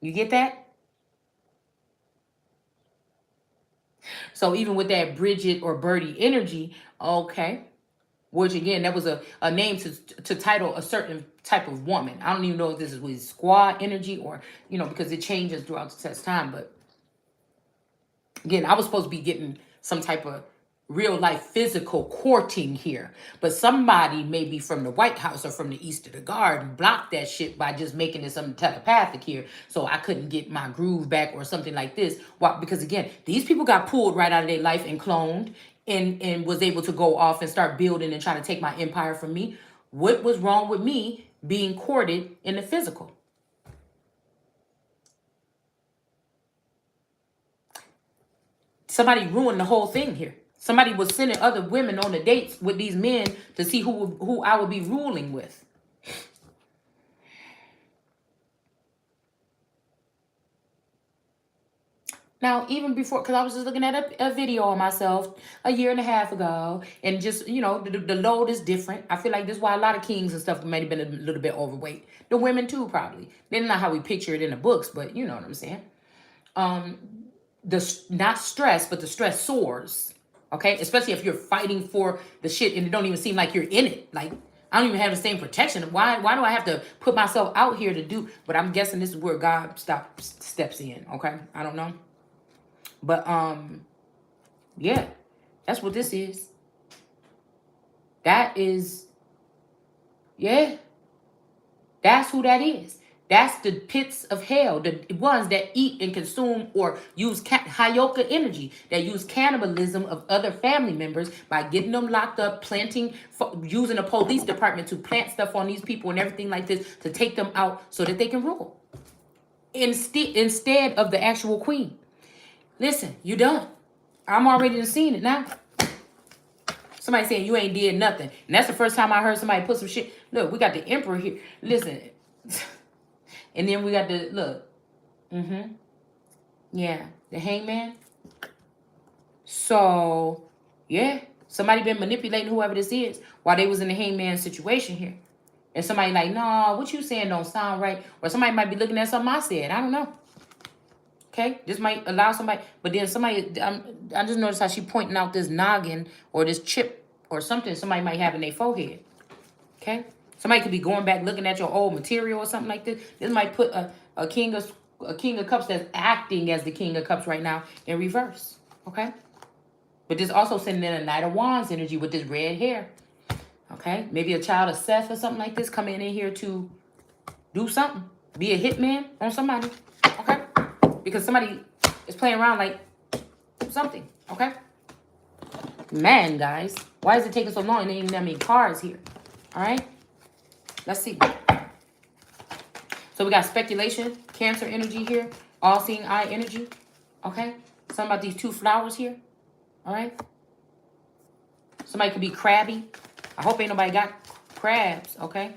You get that? So even with that Bridget or Birdie energy, okay, which again, that was a name to title a certain type of woman. I don't even know if this is with squad energy, or, because it changes throughout the test time. But again, I was supposed to be getting some type of real life physical courting here. But somebody maybe from the White House or from the East of the Guard blocked that shit by just making it something telepathic here. So I couldn't get my groove back or something like this. Why? Because again, these people got pulled right out of their life and cloned, and was able to go off and start building and trying to take my empire from me. What was wrong with me being courted in the physical? Somebody ruined the whole thing here. Somebody was sending other women on the dates with these men to see who I would be ruling with. Now, even before, because I was just looking at a video on myself a year and a half ago, and just, the load is different. I feel like this is why a lot of kings and stuff might have been a little bit overweight. The women too, probably. They're not how we picture it in the books, but you know what I'm saying. Not stress, but the stress soars. Okay, especially if you're fighting for the shit and it don't even seem like you're in it. Like, I don't even have the same protection. Why do I have to put myself out here to do? But I'm guessing this is where God steps in. Okay, I don't know, but yeah, that's what this is. That is, yeah, that's who that is. That's the pits of hell, the ones that eat and consume or use Hayoka energy, that use cannibalism of other family members by getting them locked up, using the police department to plant stuff on these people and everything like this to take them out so that they can rule. Instead of the actual queen. Listen, you done. I'm already seeing it now. Somebody saying you ain't did nothing. And that's the first time I heard somebody put some shit. Look, we got the emperor here. Listen. And then we got the, look. Yeah, the hangman. So, yeah. Somebody been manipulating whoever this is while they was in the hangman situation here. And somebody like, nah, what you saying don't sound right. Or somebody might be looking at something I said. I don't know. Okay, this might allow somebody. But then somebody, I just noticed how she pointing out this noggin or this chip or something somebody might have in their forehead. Okay. Somebody could be going back looking at your old material or something like this. This might put a king of cups that's acting as the king of cups right now in reverse. Okay. But this also sending in a Knight of Wands energy with this red hair. Okay. Maybe a child of Seth or something like this coming in here to do something. Be a hitman on somebody. Okay. Because somebody is playing around like something. Okay. Man, guys. Why is it taking so long? And there ain't that many cards here. All right. Let's see. So we got speculation, Cancer energy here, all-seeing eye energy. Okay. Something about these 2 flowers here. All right. Somebody could be crabby. I hope ain't nobody got crabs. Okay.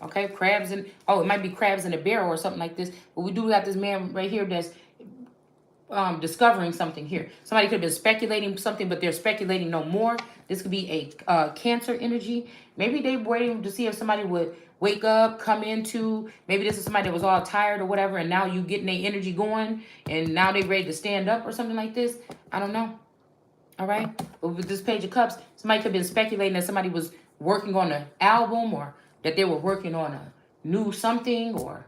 Okay. Crabs in, it might be crabs in a barrel or something like this. But we do have this man right here that's discovering something here. Somebody could have been speculating something, but they're speculating no more. This could be a Cancer energy. Maybe they were waiting to see if somebody would wake up, come into, maybe this is somebody that was all tired or whatever, and now you getting their energy going, and now they ready to stand up or something like this. I don't know. All right. But with this Page of Cups, somebody could have been speculating that somebody was working on an album, or that they were working on a new something, or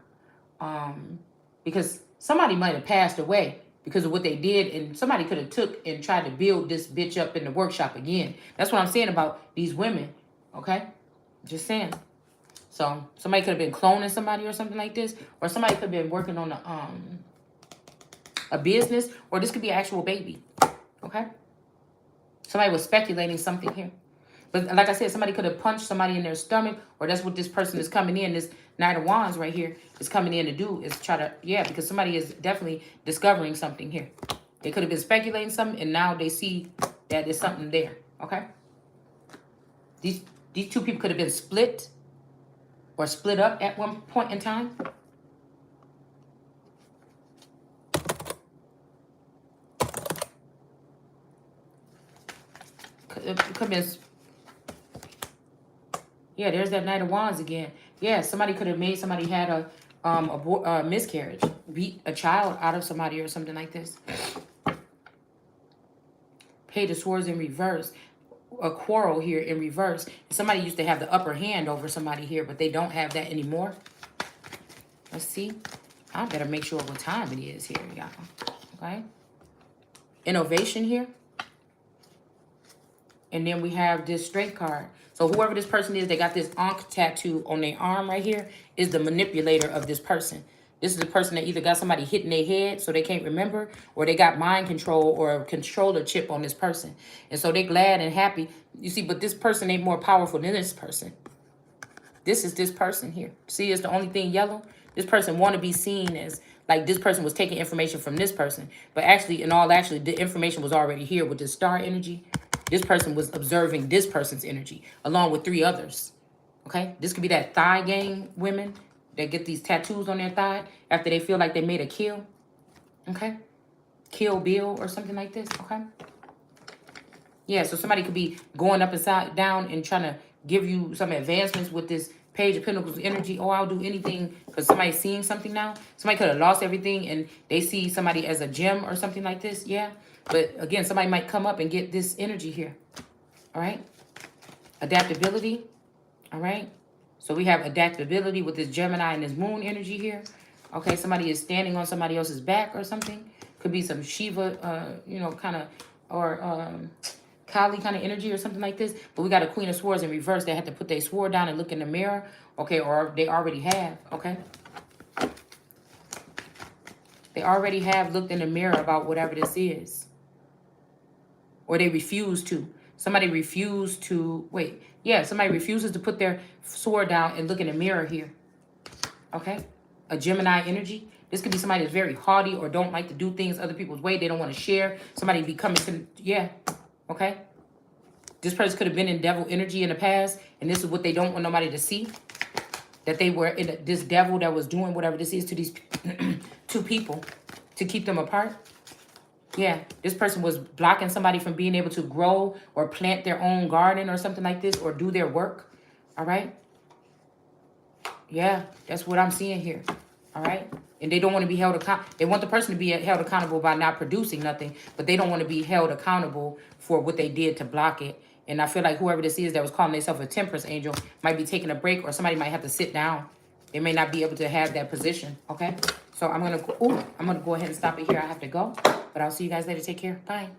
because somebody might have passed away because of what they did, and somebody could have took and tried to build this bitch up in the workshop again. That's what I'm saying about these women. Okay. Just saying. So somebody could have been cloning somebody or something like this, or somebody could have been working on a business, or this could be an actual baby. Okay. Somebody was speculating something here. But like I said, somebody could have punched somebody in their stomach, or that's what this person is coming in. This Knight of Wands right here is coming in to do, is try to, yeah, because somebody is definitely discovering something here. They could have been speculating something, and now they see that there's something there, okay? These two people could have been split or split up at one point in time. It could have been... Yeah, there's that Knight of Wands again. Yeah, somebody could have made somebody had a miscarriage, beat a child out of somebody or something like this. Page of Swords in reverse. A quarrel here in reverse. Somebody used to have the upper hand over somebody here, but they don't have that anymore. Let's see. I better make sure what time it is here, y'all. Okay. Innovation here. And then we have this Strength card. So whoever this person is, they got this Ankh tattoo on their arm right here, is the manipulator of this person. This is the person that either got somebody hitting their head so they can't remember, or they got mind control or a controller chip on this person. And so they're glad and happy. You see, but this person ain't more powerful than this person. This is this person here. See, it's the only thing yellow. This person want to be seen as like this person was taking information from this person. But actually, the information was already here with this star energy. This person was observing this person's energy along with 3 others. Okay? This could be that thigh gang women that get these tattoos on their thigh after they feel like they made a kill. Okay? Kill Bill or something like this. Okay? Yeah, so somebody could be going up and down and trying to give you some advancements with this Page of Pentacles energy. Oh, I'll do anything because somebody's seeing something now. Somebody could have lost everything and they see somebody as a gem or something like this. Yeah. But again, somebody might come up and get this energy here. All right. Adaptability. All right. So we have adaptability with this Gemini and this Moon energy here. Okay. Somebody is standing on somebody else's back or something. Could be some Shiva, you know, kind of, or Kali kind of energy or something like this. But we got a Queen of Swords in reverse. They had to put their sword down and look in the mirror. Okay. Or they already have. Okay. They already have looked in the mirror about whatever this is. Or they refuse to. Somebody refused to, wait. Yeah, somebody refuses to put their sword down and look in the mirror here. Okay? A Gemini energy. This could be somebody that's very haughty or don't like to do things other people's way. They don't want to share. Somebody be coming to, yeah. Okay? This person could have been in devil energy in the past. And this is what they don't want nobody to see. That they were in this devil that was doing whatever this is to these 2 people. To keep them apart. Yeah, this person was blocking somebody from being able to grow or plant their own garden or something like this, or do their work. All right. Yeah, that's what I'm seeing here. All right. And they don't want to be held accountable. They want the person to be held accountable by not producing nothing, but they don't want to be held accountable for what they did to block it. And I feel like whoever this is that was calling themselves a temperance angel might be taking a break, or somebody might have to sit down. They may not be able to have that position. Okay. So I'm going to go ahead and stop it here. I have to go. But I'll see you guys later. Take care. Bye.